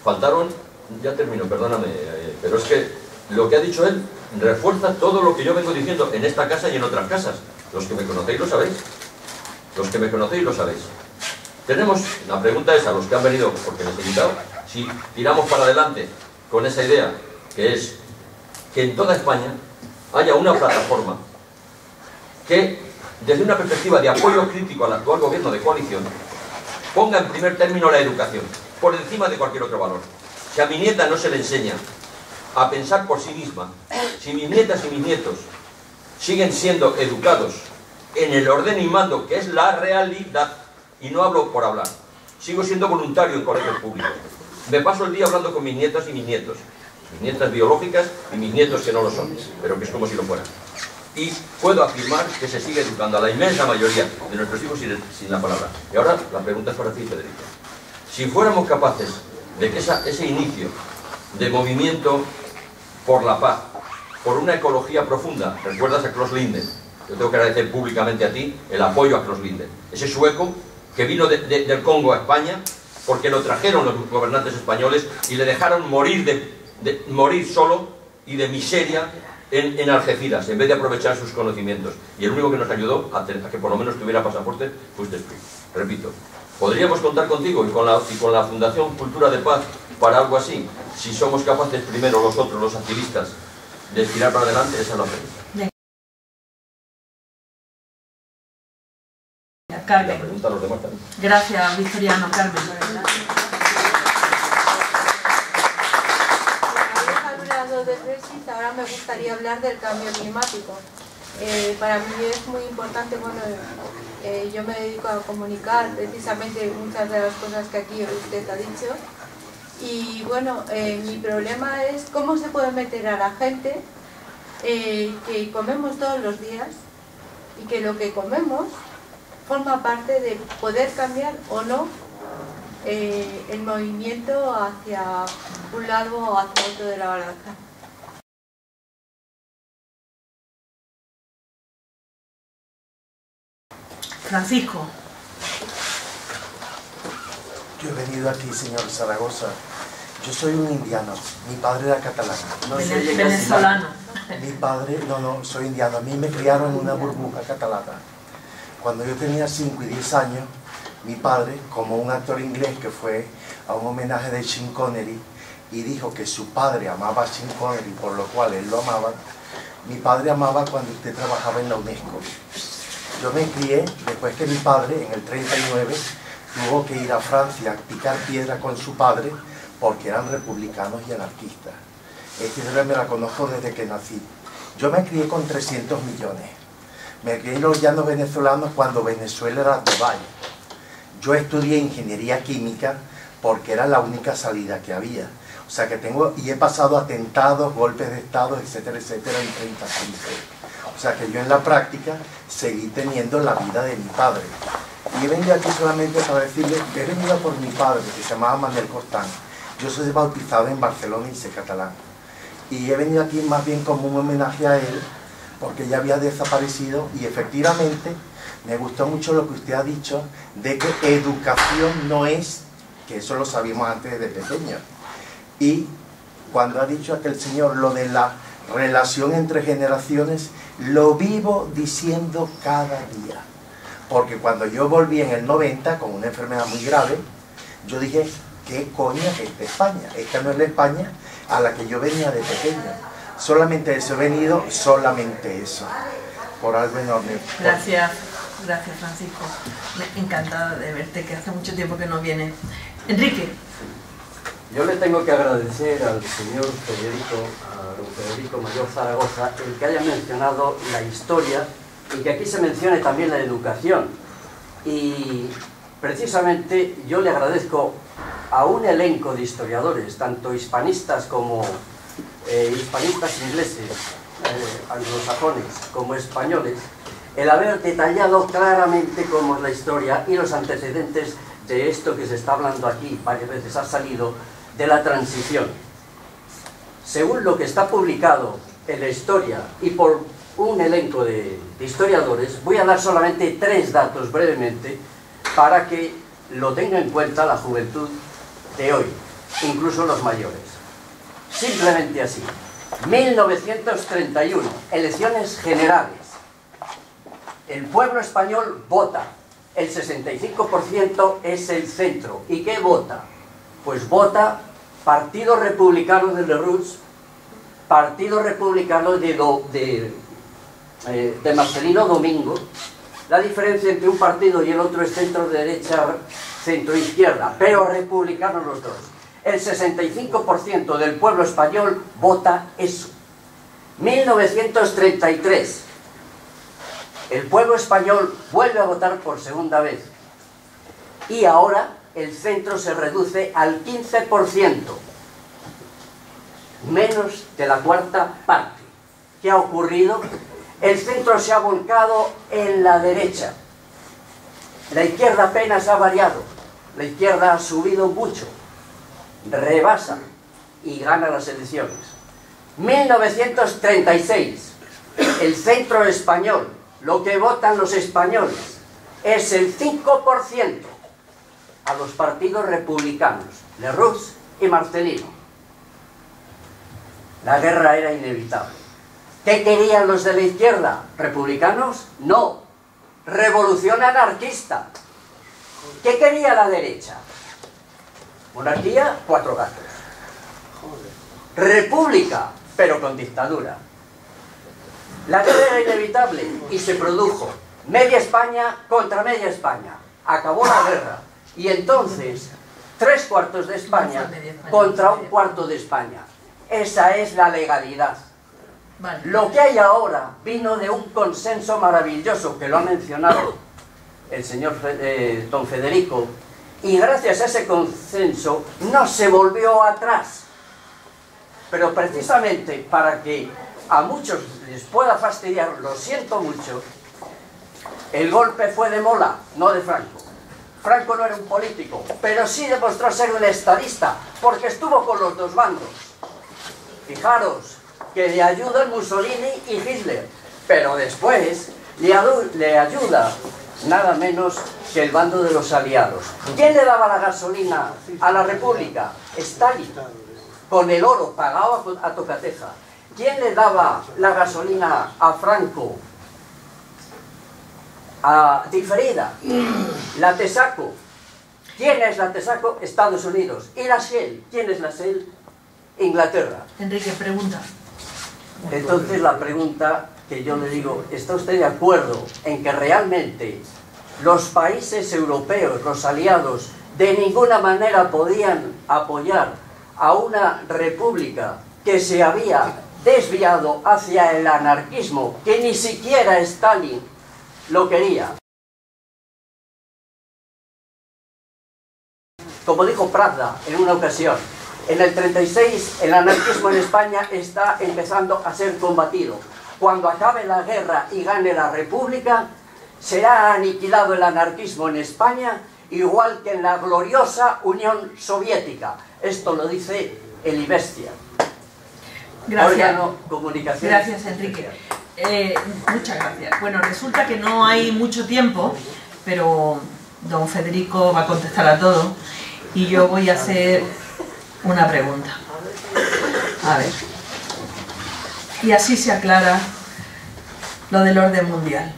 Faltaron, ya termino, perdóname, pero es que lo que ha dicho él refuerza todo lo que yo vengo diciendo en esta casa y en otras casas. Los que me conocéis lo sabéis. Los que me conocéis lo sabéis. Tenemos, la pregunta es a los que han venido porque les he invitado, si tiramos para adelante con esa idea, que es que en toda España haya una plataforma que, desde una perspectiva de apoyo crítico al actual gobierno de coalición, ponga en primer término la educación, por encima de cualquier otro valor. Si a mi nieta no se le enseña a pensar por sí misma, si mis nietas y mis nietos siguen siendo educados en el orden y mando, que es la realidad, y no hablo por hablar, sigo siendo voluntario en colegios públicos, me paso el día hablando con mis nietas y mis nietos, mis nietas biológicas y mis nietos que no lo son, pero que es como si lo fueran. Y puedo afirmar que se sigue educando a la inmensa mayoría de nuestros hijos sin la palabra. Y ahora la pregunta es para ti, Federico. Si fuéramos capaces de que ese inicio de movimiento por la paz, por una ecología profunda, ¿recuerdas a Klaus Linden? Yo tengo que agradecer públicamente a ti el apoyo a Klaus Linden. Ese sueco que vino del Congo a España porque lo trajeron los gobernantes españoles y le dejaron morir morir solo y de miseria en Algeciras, en vez de aprovechar sus conocimientos. Y el único que nos ayudó a que por lo menos tuviera pasaporte fuiste tú. Repito, ¿Podríamos contar contigo y con la Fundación Cultura de Paz para algo así? Si somos capaces primero nosotros, los activistas, de tirar para adelante, esa es la pregunta. Carmen. La pregunta a los demás también. Gracias, Victoriano. Carmen. Habéis hablado del Brexit, ahora me gustaría hablar del cambio climático. Para mí es muy importante, bueno, yo me dedico a comunicar precisamente muchas de las cosas que aquí usted ha dicho. Y bueno, mi problema es cómo se puede meter a la gente que comemos todos los días y que lo que comemos forma parte de poder cambiar o no el movimiento hacia un lado o hacia otro de la balanza. Francisco. Yo he venido aquí, señor Zaragoza. Yo soy un indiano. Mi padre era catalán. No soy venezolano. Mi padre, no, soy indiano. A mí me criaron en una burbuja catalana. Cuando yo tenía 5 y 10 años, mi padre, como un actor inglés que fue a un homenaje de Sean Connery y dijo que su padre amaba a Sean Connery, por lo cual él lo amaba, mi padre amaba cuando usted trabajaba en la UNESCO. Yo me crié después que mi padre, en el 39, tuvo que ir a Francia a picar piedra con su padre porque eran republicanos y anarquistas. Esta historia me la conozco desde que nací. Yo me crié con 300 millones. Me crié en los llanos venezolanos cuando Venezuela era Dubái. Yo estudié ingeniería química porque era la única salida que había. O sea que he pasado atentados, golpes de Estado, etcétera, etcétera, en 30 países. O sea que yo en la práctica seguí teniendo la vida de mi padre. Y he venido aquí solamente para decirle que he venido por mi padre, que se llamaba Manuel Cortán. Yo soy bautizado en Barcelona y sé catalán. Y he venido aquí más bien como un homenaje a él, porque ya había desaparecido y efectivamente me gustó mucho lo que usted ha dicho de que educación no es, que eso lo sabíamos antes de pequeño. Y cuando ha dicho aquel señor lo de la relación entre generaciones, lo vivo diciendo cada día. Porque cuando yo volví en el 90 con una enfermedad muy grave, yo dije, ¿qué coño es esta España? Esta no es la España a la que yo venía de pequeño. Solamente eso he venido, solamente eso. Por algo enorme. Gracias, gracias Francisco. Encantada de verte, que hace mucho tiempo que no viene. Enrique. Yo le tengo que agradecer al señor Federico, a don Federico Mayor Zaragoza, el que haya mencionado la historia y que aquí se mencione también la educación. Y precisamente yo le agradezco a un elenco de historiadores, tanto hispanistas como hispanistas ingleses, anglosajones, como españoles, el haber detallado claramente cómo es la historia y los antecedentes de esto que se está hablando aquí, varias veces ha salido, de la transición. Según lo que está publicado en la historia y por un elenco de historiadores, voy a dar solamente 3 datos brevemente para que lo tenga en cuenta la juventud de hoy, incluso los mayores. Simplemente así. 1931, elecciones generales. El pueblo español vota. El 65% es el centro. ¿Y qué vota? Pues vota Partido Republicano de Lerroux, Partido Republicano de Marcelino Domingo. La diferencia entre un partido y el otro es centro-derecha, centro-izquierda, pero republicanos los dos. El 65% del pueblo español vota eso. 1933. El pueblo español vuelve a votar por segunda vez. Y ahora el centro se reduce al 15%. Menos de la cuarta parte. ¿Qué ha ocurrido? El centro se ha volcado en la derecha. La izquierda apenas ha variado. La izquierda ha subido mucho. Rebasa y gana las elecciones. 1936. El centro español, lo que votan los españoles, es el 5% a los partidos republicanos, Lerroux y Marcelino. La guerra era inevitable. ¿Qué querían los de la izquierda? ¿Republicanos? No. Revolución anarquista. ¿Qué quería la derecha? Monarquía, 4 gatos. República, pero con dictadura. La guerra era inevitable y se produjo. Media España contra media España. Acabó la guerra. Y entonces, 3/4 de España contra 1/4 de España. Esa es la legalidad. Vale. Lo que hay ahora vino de un consenso maravilloso, que lo ha mencionado el señor don Federico, y gracias a ese consenso no se volvió atrás. Pero precisamente para que a muchos les pueda fastidiar, lo siento mucho, el golpe fue de Mola, no de Franco. Franco no era un político, pero sí demostró ser un estadista, porque estuvo con los dos bandos. Fijaros que le ayudan Mussolini y Hitler, pero después le ayuda nada menos que el bando de los aliados. ¿Quién le daba la gasolina a la República? Stalin, con el oro pagado a tocateja. ¿Quién le daba la gasolina a Franco? A diferida. La Texaco. ¿Quién es la Texaco? Estados Unidos. ¿Y la Shell? ¿Quién es la Shell? Inglaterra. Enrique, pregunta. Entonces la pregunta que yo le digo, ¿está usted de acuerdo en que realmente los países europeos, los aliados, de ninguna manera podían apoyar a una república que se había desviado hacia el anarquismo, que ni siquiera Stalin lo quería? Como dijo Pravda en una ocasión, en el 36 el anarquismo en España está empezando a ser combatido. Cuando acabe la guerra y gane la república, será aniquilado el anarquismo en España, igual que en la gloriosa Unión Soviética. Esto lo dice el IBESTIA. Gracias. Comunicación. Gracias, Enrique. Muchas gracias. Bueno, resulta que no hay mucho tiempo, pero don Federico va a contestar a todo y yo voy a hacer una pregunta. A ver. Y así se aclara lo del orden mundial.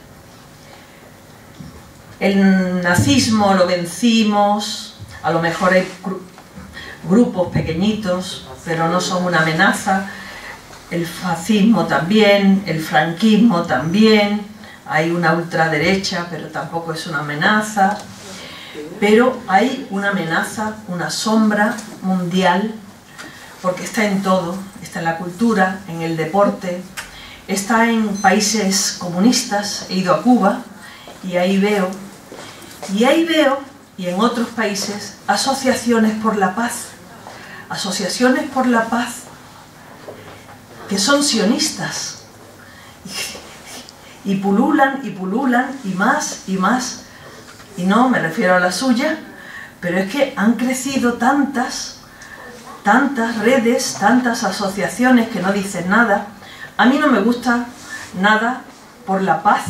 El nazismo lo vencimos, a lo mejor hay grupos pequeñitos, pero no son una amenaza. El fascismo también, el franquismo también, hay una ultraderecha, pero tampoco es una amenaza. Pero hay una amenaza, una sombra mundial, porque está en todo, está en la cultura, en el deporte, está en países comunistas. He ido a Cuba y ahí veo, y en otros países, asociaciones por la paz que son sionistas y pululan y más, y no me refiero a la suya, pero es que han crecido tantas redes, tantas asociaciones que no dicen nada. A mí no me gusta nada por la paz,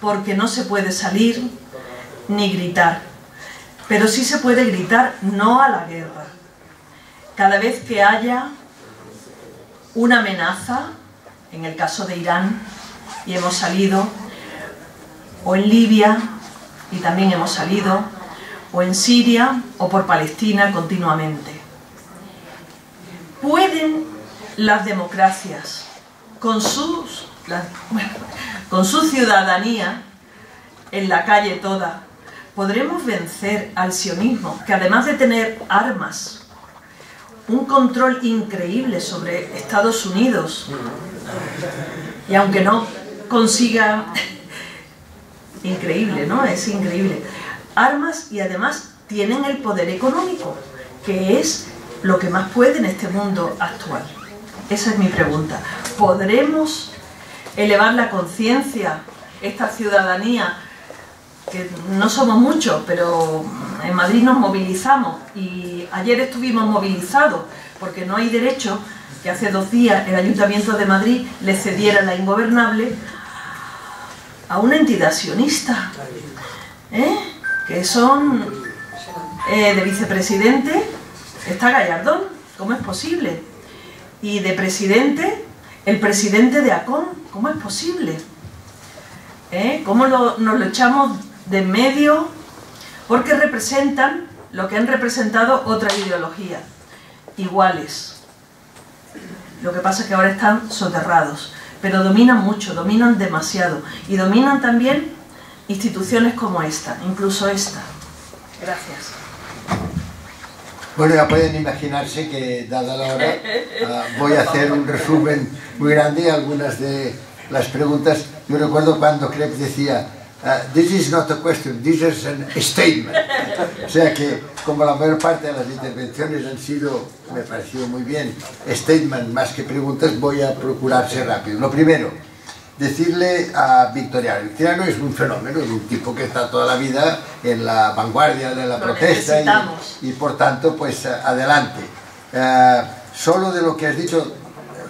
porque no se puede salir ni gritar, pero sí se puede gritar no a la guerra. Cada vez que haya una amenaza, en el caso de Irán, y hemos salido, o en Libia, y también hemos salido, o en Siria, o por Palestina continuamente. ¿Pueden las democracias, con su ciudadanía en la calle toda, podremos vencer al sionismo, que además de tener armas, un control increíble sobre Estados Unidos, y aunque no consiga, increíble, ¿no? Es increíble, armas, y además tienen el poder económico, que es lo que más puede en este mundo actual? Esa es mi pregunta. ¿Podremos elevar la conciencia, esta ciudadanía, que no somos muchos, pero en Madrid nos movilizamos, y ayer estuvimos movilizados, porque no hay derecho que hace 2 días el Ayuntamiento de Madrid le cediera la Ingobernable a una entidad sionista, que son de vicepresidente está Gallardón, ¿cómo es posible? Y de presidente, el presidente de ACON, ¿cómo es posible? ¿Cómo nos lo echamos de en medio? porque representan lo que han representado otra ideología, iguales. Lo que pasa es que ahora están soterrados, pero dominan mucho, dominan demasiado, y dominan también instituciones como esta, incluso esta. Gracias. Bueno, ya pueden imaginarse que, dada la hora, voy a hacer un resumen muy grande. Algunas de las preguntas, yo recuerdo cuando Krebs decía this is not a question, this is a statement. O sea que, como la mayor parte de las intervenciones han sido, me ha parecido muy bien, statement más que preguntas, voy a procurar ser rápido. Lo primero, decirle a Victoriano. Victoriano es un fenómeno, es un tipo que está toda la vida en la vanguardia de la protesta y por tanto, pues adelante. Solo de lo que has dicho,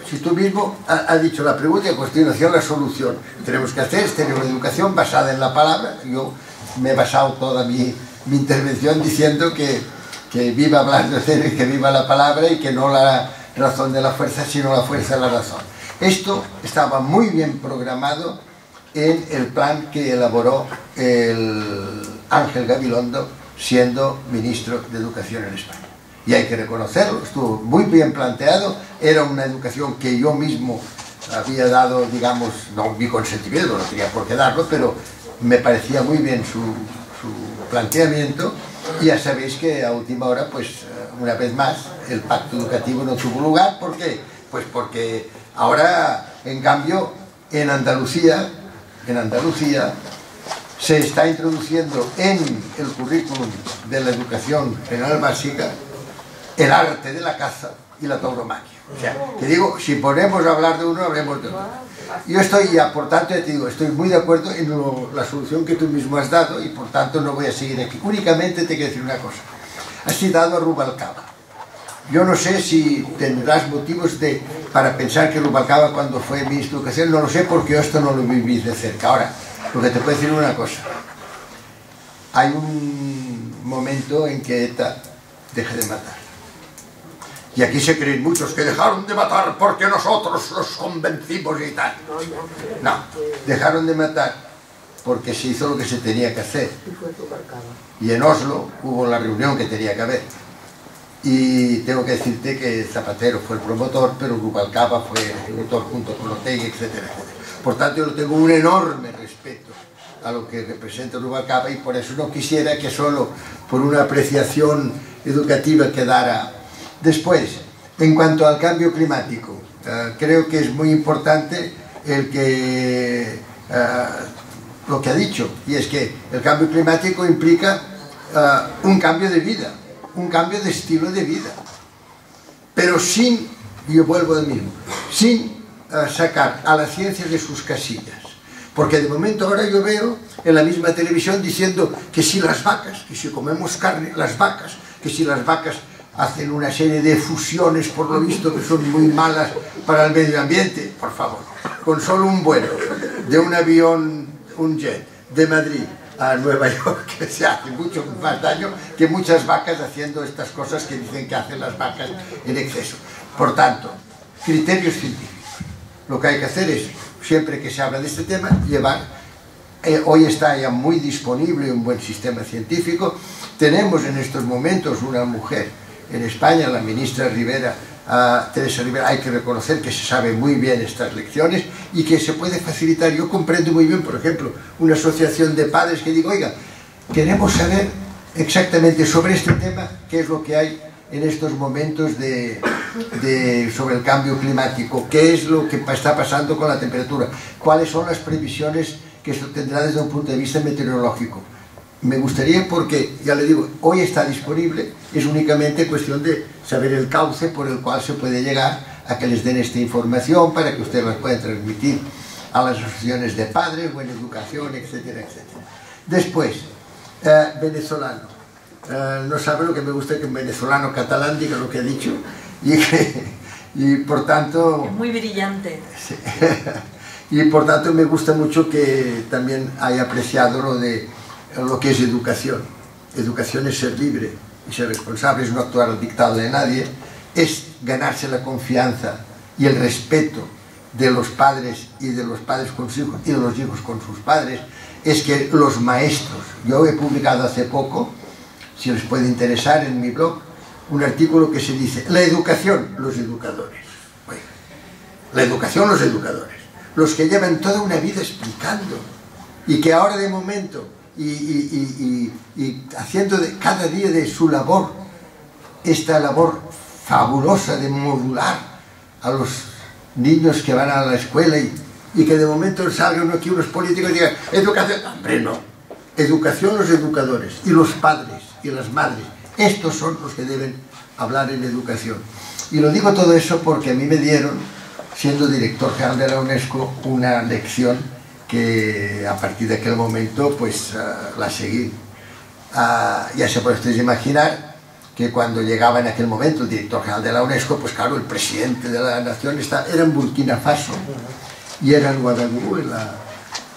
si tú mismo has dicho la pregunta y a continuación la solución. Tenemos que tener una educación basada en la palabra. Yo me he basado toda mi intervención diciendo que viva Blas de Otero y que viva la palabra y que no la razón de la fuerza, sino la fuerza de la razón. Esto estaba muy bien programado en el plan que elaboró el Ángel Gabilondo siendo ministro de Educación en España. Y hay que reconocerlo, estuvo muy bien planteado, era una educación que yo mismo había dado, digamos, no mi consentimiento, no tenía por qué darlo, pero me parecía muy bien su planteamiento, y ya sabéis que a última hora, pues una vez más, el pacto educativo no tuvo lugar. ¿Por qué? Pues porque ahora, en cambio, en Andalucía se está introduciendo en el currículum de la educación general básica el arte de la caza y la tauromaquia. O sea, que digo, si ponemos a hablar de uno, hablemos de otro. Yo estoy ya, por tanto, ya te digo, estoy muy de acuerdo en la solución que tú mismo has dado y por tanto no voy a seguir aquí. Únicamente te quiero decir una cosa. Has citado a Rubalcaba. Yo no sé si tendrás motivos para pensar que Rubalcaba cuando fue ministro de Educación, no lo sé porque yo esto no lo viví de cerca. Ahora, porque te puedo decir una cosa. Hay un momento en que ETA deja de matar. Y aquí se creen muchos que dejaron de matar porque nosotros los convencimos y tal. No, dejaron de matar porque se hizo lo que se tenía que hacer. Y en Oslo hubo la reunión que tenía que haber. Y tengo que decirte que Zapatero fue el promotor, pero Rubalcaba fue el ejecutor junto con Otegi, etcétera, etcétera. Por tanto, yo tengo un enorme respeto a lo que representa Rubalcaba y por eso no quisiera que solo por una apreciación educativa quedara. Después, en cuanto al cambio climático, creo que es muy importante lo que ha dicho, y es que el cambio climático implica un cambio de vida, un cambio de estilo de vida, pero sin, yo vuelvo al mismo, sin sacar a la ciencia de sus casillas. Porque de momento ahora yo veo en la misma televisión diciendo que si las vacas, que si comemos carne, las vacas, que si las vacas hacen una serie de fusiones, por lo visto, que son muy malas para el medio ambiente. Por favor, con solo un vuelo de un avión, un jet, de Madrid a Nueva York, que se hace mucho más daño que muchas vacas haciendo estas cosas que dicen que hacen las vacas en exceso. Por tanto, criterios científicos. Lo que hay que hacer es, siempre que se habla de este tema, llevar, hoy está ya muy disponible un buen sistema científico. Tenemos en estos momentos una mujer en España, la ministra Rivera, Teresa Rivera, hay que reconocer que se sabe muy bien estas lecciones y que se puede facilitar. Yo comprendo muy bien, por ejemplo, una asociación de padres que digo, oiga, queremos saber exactamente sobre este tema, qué es lo que hay en estos momentos sobre el cambio climático, qué es lo que está pasando con la temperatura, cuáles son las previsiones que esto tendrá desde un punto de vista meteorológico. Me gustaría, porque, ya le digo, hoy está disponible, es únicamente cuestión de saber el cauce por el cual se puede llegar a que les den esta información para que ustedes las puedan transmitir a las asociaciones de padres, buena educación, etcétera, etcétera. Después, venezolano. No sabe lo que me gusta que un venezolano catalán diga lo que ha dicho y por tanto... Es muy brillante. Sí, y por tanto me gusta mucho que también haya apreciado lo que es educación. Educación es ser libre y ser responsable, es no actuar al dictado de nadie, es ganarse la confianza y el respeto de los padres y de los padres con sus hijos y de los hijos con sus padres es que los maestros, yo he publicado hace poco, si les puede interesar en mi blog, un artículo que se dice la educación, los educadores. Bueno, la educación, los educadores, los que llevan toda una vida explicando y que ahora de momento y haciendo cada día de su labor esta labor fabulosa de modular a los niños que van a la escuela y que de momento salgan aquí unos políticos y digan educación, hombre, no, educación, los educadores y los padres y las madres, estos son los que deben hablar en educación. Y lo digo todo eso porque a mí me dieron, siendo director general de la UNESCO, una lección que a partir de aquel momento pues la seguí. Ya se pueden ustedes imaginar que cuando llegaba en aquel momento el director general de la UNESCO, pues claro, el presidente de la nación era en Burkina Faso y era en Ouagadougou,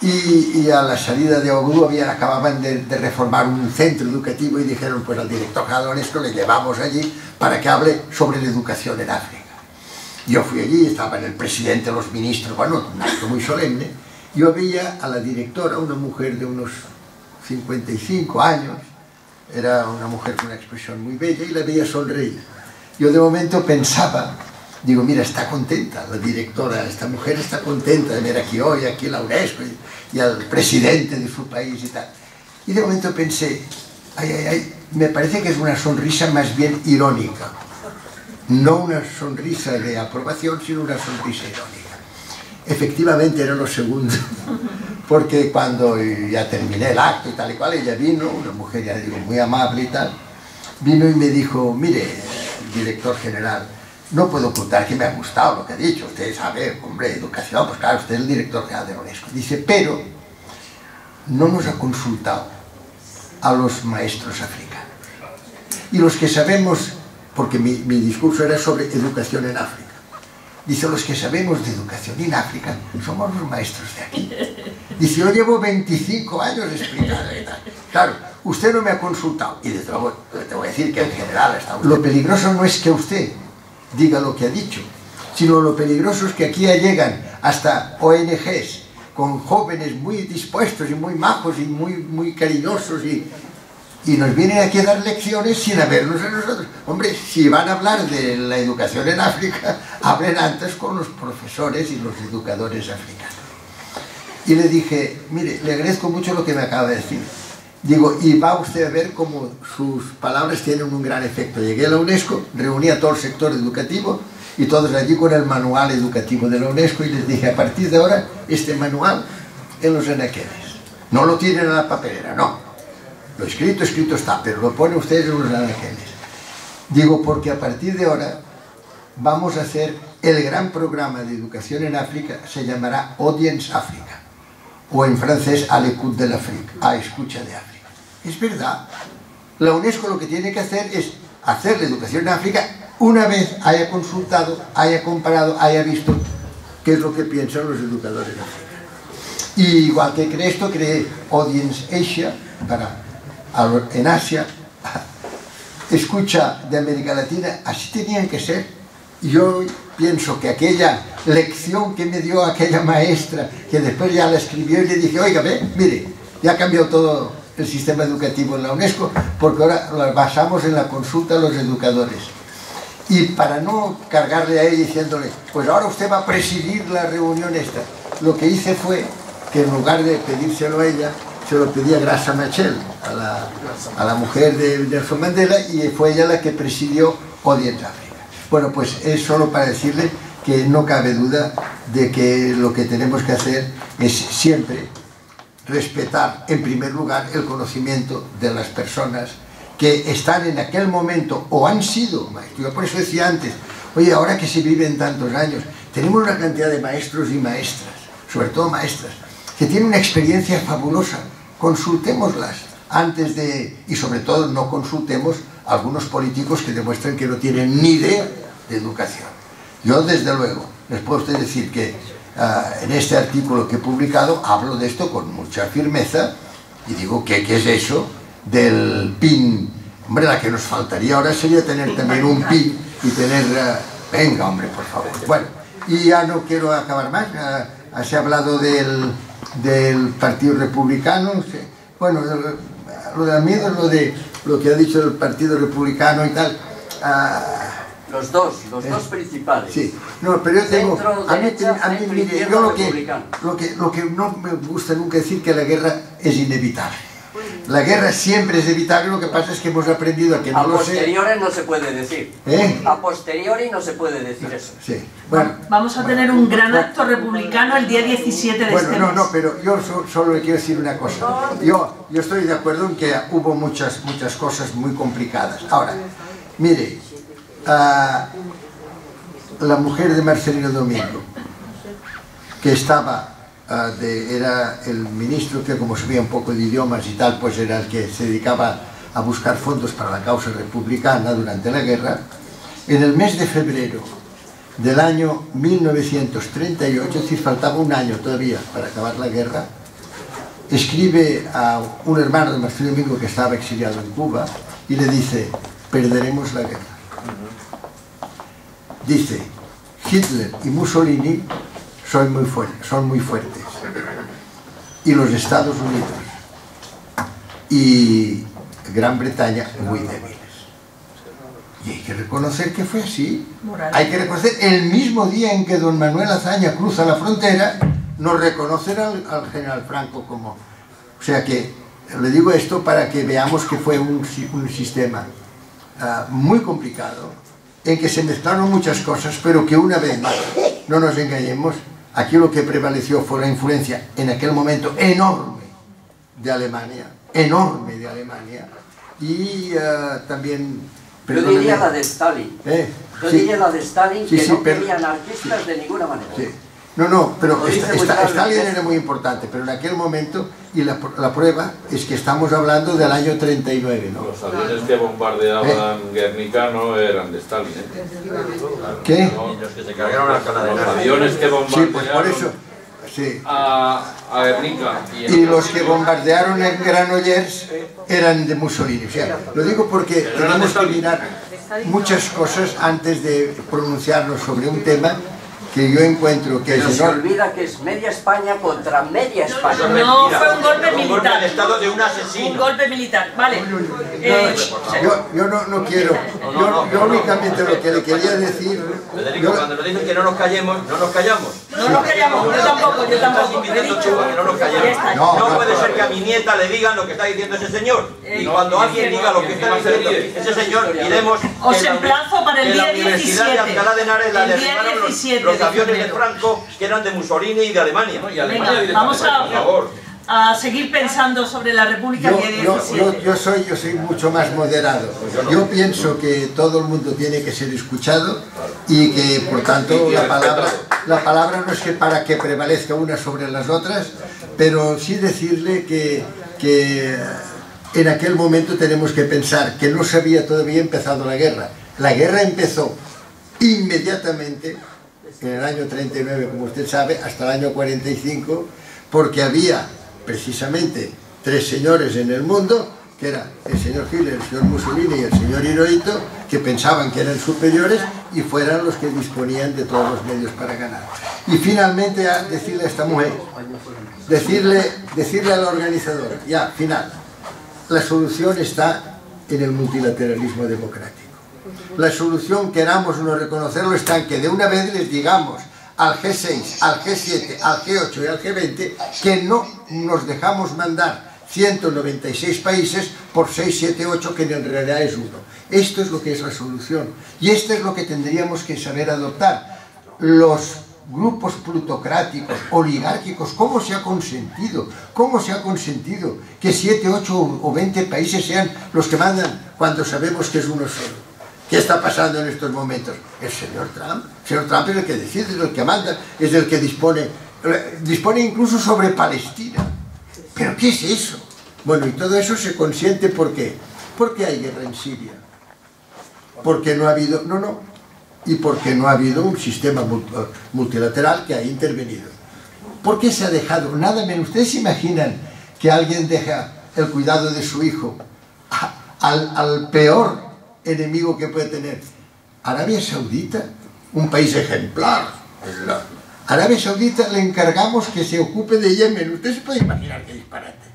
y a la salida de Ouagadougou acababan de reformar un centro educativo y dijeron pues al director general de la UNESCO le llevamos allí para que hable sobre la educación en África. Yo fui allí, estaban el presidente, los ministros, bueno, un acto muy solemne. Yo veía a la directora, una mujer de unos 55 años, era una mujer con una expresión muy bella y la veía sonreír. Yo de momento pensaba, digo, mira, está contenta la directora, esta mujer está contenta de ver aquí hoy, aquí la UNESCO y al presidente de su país y tal. Y de momento pensé, me parece que es una sonrisa más bien irónica. No una sonrisa de aprobación, sino una sonrisa irónica. Efectivamente era lo segundo, porque cuando ya terminé el acto y tal y cual, ella vino, una mujer ya digo muy amable y tal, vino y me dijo, mire, director general, no puedo ocultar que me ha gustado lo que ha dicho, usted sabe, hombre, educación, pues claro, usted es el director general de la UNESCO. Dice, pero no nos ha consultado a los maestros africanos. Y los que sabemos, porque mi discurso era sobre educación en África, dice, los que sabemos de educación en África somos los maestros de aquí. Dice, yo llevo 25 años explicando y tal. Claro, usted no me ha consultado. Y desde luego te voy a decir que en general está usted. Lo peligroso no es que usted diga lo que ha dicho, sino lo peligroso es que aquí llegan hasta ONGs con jóvenes muy dispuestos y muy majos y muy cariñosos y nos vienen aquí a dar lecciones sin habernos a nosotros. Hombre, si van a hablar de la educación en África, hablen antes con los profesores y los educadores africanos. Y le dije, mire, le agradezco mucho lo que me acaba de decir. Digo, y va usted a ver cómo sus palabras tienen un gran efecto. Llegué a la UNESCO, reuní a todo el sector educativo y todos allí con el manual educativo de la UNESCO y les dije, a partir de ahora, este manual en los anaqueles. No lo tienen en la papelera, no. Lo escrito está, pero lo ponen ustedes en los anaqueles. Digo, porque a partir de ahora vamos a hacer el gran programa de educación en África, se llamará Audience Africa, o en francés à l'écoute de l'Afrique, a escucha de África. Es verdad, la UNESCO lo que tiene que hacer es hacer la educación en África una vez haya consultado, haya comparado, haya visto qué es lo que piensan los educadores africanos. Y igual que creé esto, creé Audience Asia, en Asia, escucha de América Latina, así tenían que ser. Yo pienso que aquella lección que me dio aquella maestra, que después ya la escribió y le dije, oiga, mire, ya cambió todo el sistema educativo en la UNESCO, porque ahora lo basamos en la consulta a los educadores. Y para no cargarle a ella diciéndole, pues ahora usted va a presidir la reunión esta, lo que hice fue que en lugar de pedírselo a ella, se lo pedí a Graça Machel, a la mujer de Nelson Mandela, y fue ella la que presidió Audience Africa. Bueno, pues es solo para decirle que no cabe duda de que lo que tenemos que hacer es siempre respetar, en primer lugar, el conocimiento de las personas que están en aquel momento o han sido maestros. Yo por eso decía antes, oye, ahora que se viven tantos años, tenemos una cantidad de maestros y maestras, sobre todo maestras, que tienen una experiencia fabulosa. Consultémoslas antes de, y sobre todo no consultemos a algunos políticos que demuestran que no tienen ni idea de educación. Yo desde luego les puedo usted decir que en este artículo que he publicado hablo de esto con mucha firmeza y digo que ¿qué es eso del PIN? Hombre, la que nos faltaría ahora sería tener también un PIN y tener venga hombre, por favor. Bueno, Y ya no quiero acabar más. Se ha hablado del Partido Republicano. Bueno, lo de miedo es lo que ha dicho el Partido Republicano y tal. Los dos principales. Sí, no, pero yo tengo... Centro, a mí, derecha, centro, mire, izquierda, yo lo que no me gusta nunca decir que la guerra es inevitable. La guerra siempre es evitable, lo que pasa es que hemos aprendido a que no lo sé. A posteriori no se puede decir. A posteriori no se puede decir eso. Sí, bueno. Vamos a tener un gran acto republicano el día 17 de este mes. No, pero yo solo le quiero decir una cosa. Yo estoy de acuerdo en que hubo muchas cosas muy complicadas. Ahora, mire, la mujer de Marcelino Domingo, que estaba... era el ministro que, como sabía un poco de idiomas y tal, pues era el que se dedicaba a buscar fondos para la causa republicana durante la guerra. En el mes de febrero del año 1938, es decir, faltaba un año todavía para acabar la guerra, escribe a un hermano de Marcelino Domingo que estaba exiliado en Cuba y le dice: perderemos la guerra. Dice: Hitler y Mussolini son muy fuertes, y los Estados Unidos y Gran Bretaña muy débiles. Y hay que reconocer que fue así. Hay que reconocer, el mismo día en que don Manuel Azaña cruza la frontera, nos reconocen al general Franco como... O sea que, le digo esto para que veamos que fue un sistema muy complicado, en que se mezclaron muchas cosas, pero que una vez más, no nos engañemos, aquí lo que prevaleció fue la influencia en aquel momento enorme de Alemania, y también... Yo diría la de Stalin. Yo diría la de Stalin, que no quería anarquistas de ninguna manera. Sí. No, pero Stalin era muy importante, pero en aquel momento, y la prueba es que estamos hablando del año 39, ¿no? Los aviones que bombardeaban Guernica no eran de Stalin, ¿eh? ¿Qué? Los que se cargaron Alcalá de Henares. Los aviones que bombardearon... Sí, pues por eso... Sí. A Guernica. Y los que bombardearon en Granollers eran de Mussolini. O sea, lo digo porque tenemos que mirar muchas cosas antes de pronunciarnos sobre un tema que yo encuentro que pero es se olvida que es media España contra media España. No, fue un golpe militar. Un golpe de estado de un asesino. Un golpe militar, vale. Yo no quiero. Yo únicamente lo que le quería decir... Federico, cuando nos dicen que no nos callemos, no nos callamos. No nos callamos, yo tampoco. Estás invitando Chuba que no nos callemos. No puede ser que a mi nieta le digan lo que está diciendo ese señor. Y cuando alguien diga lo que está diciendo ese señor, iremos... Os emplazo para el día 17. En la Universidad de Alcalá de Henares la derribaron los aviones de Franco que eran de Mussolini y de Alemania. Venga, vamos a seguir pensando sobre la República del día 17. Yo soy mucho más moderado. Yo pienso que todo el mundo tiene que ser escuchado y que, por tanto, la palabra no es que para que prevalezca una sobre las otras, pero sí decirle que en aquel momento tenemos que pensar que no se había todavía empezado la guerra. La guerra empezó inmediatamente en el año 39, como usted sabe, hasta el año 45, porque había precisamente tres señores en el mundo, que eran el señor Hitler, el señor Mussolini y el señor Hirohito, que pensaban que eran superiores y fueran los que disponían de todos los medios para ganar. Y finalmente decirle a esta mujer, decirle al organizador, ya, final, la solución está en el multilateralismo democrático. La solución, queramos o no reconocerlo, está en que de una vez les digamos al G6, al G7, al G8 y al G20 que no nos dejamos mandar 196 países por 6, 7, 8, que en realidad es uno. Esto es lo que es la solución. Y esto es lo que tendríamos que saber adoptar. Los grupos plutocráticos, oligárquicos, ¿cómo se ha consentido? ¿Cómo se ha consentido que 7, 8 o 20 países sean los que mandan cuando sabemos que es uno solo? ¿Qué está pasando en estos momentos? El señor Trump. El señor Trump es el que decide, es el que manda, es el que dispone incluso sobre Palestina. ¿Pero qué es eso? Bueno, y todo eso se consiente, ¿por qué? Porque hay guerra en Siria. Porque no ha habido... Y porque no ha habido un sistema multilateral que ha intervenido. ¿Por qué se ha dejado? Nada menos. ¿Ustedes se imaginan que alguien deja el cuidado de su hijo al peor enemigo que puede tener? Arabia Saudita, un país ejemplar, Arabia Saudita le encargamos que se ocupe de Yemen. Usted se puede imaginar qué disparate.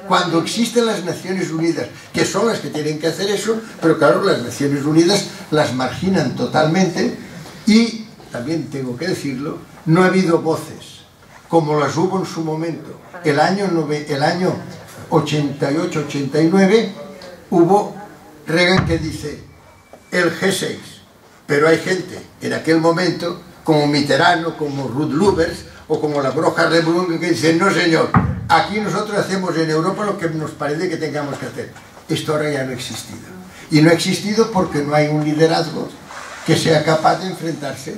Cuando existen las Naciones Unidas, que son las que tienen que hacer eso, pero claro, las Naciones Unidas las marginan totalmente y, también tengo que decirlo, no ha habido voces como las hubo en su momento. El año 88-89 hubo Reagan que dice el G6, pero hay gente en aquel momento como Mitterrand, como Ruth Lubbers o como la Broja Rebrun que dicen no señor, aquí nosotros hacemos en Europa lo que nos parece que tengamos que hacer. Esto ahora ya no ha existido. Y no ha existido porque no hay un liderazgo que sea capaz de enfrentarse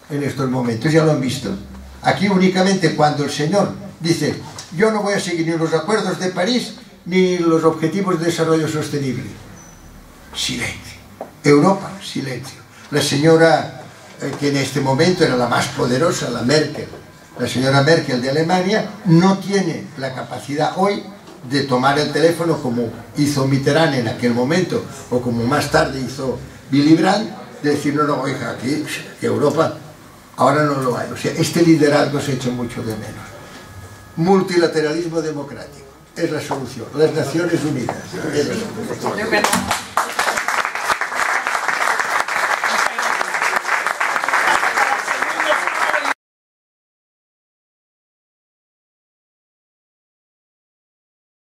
en estos momentos. Ya lo han visto. Aquí únicamente cuando el señor dice yo no voy a seguir ni los acuerdos de París ni los objetivos de desarrollo sostenible. Silencio. Europa, silencio. La señora que en este momento era la más poderosa, la Merkel, la señora Merkel de Alemania, no tiene la capacidad hoy de tomar el teléfono como hizo Mitterrand en aquel momento o como más tarde hizo Willy Brandt, de decir no, no, oiga, aquí Europa ahora no lo hay. O sea, este liderazgo se ha hecho mucho de menos. Multilateralismo democrático es la solución. Las Naciones Unidas es la solución.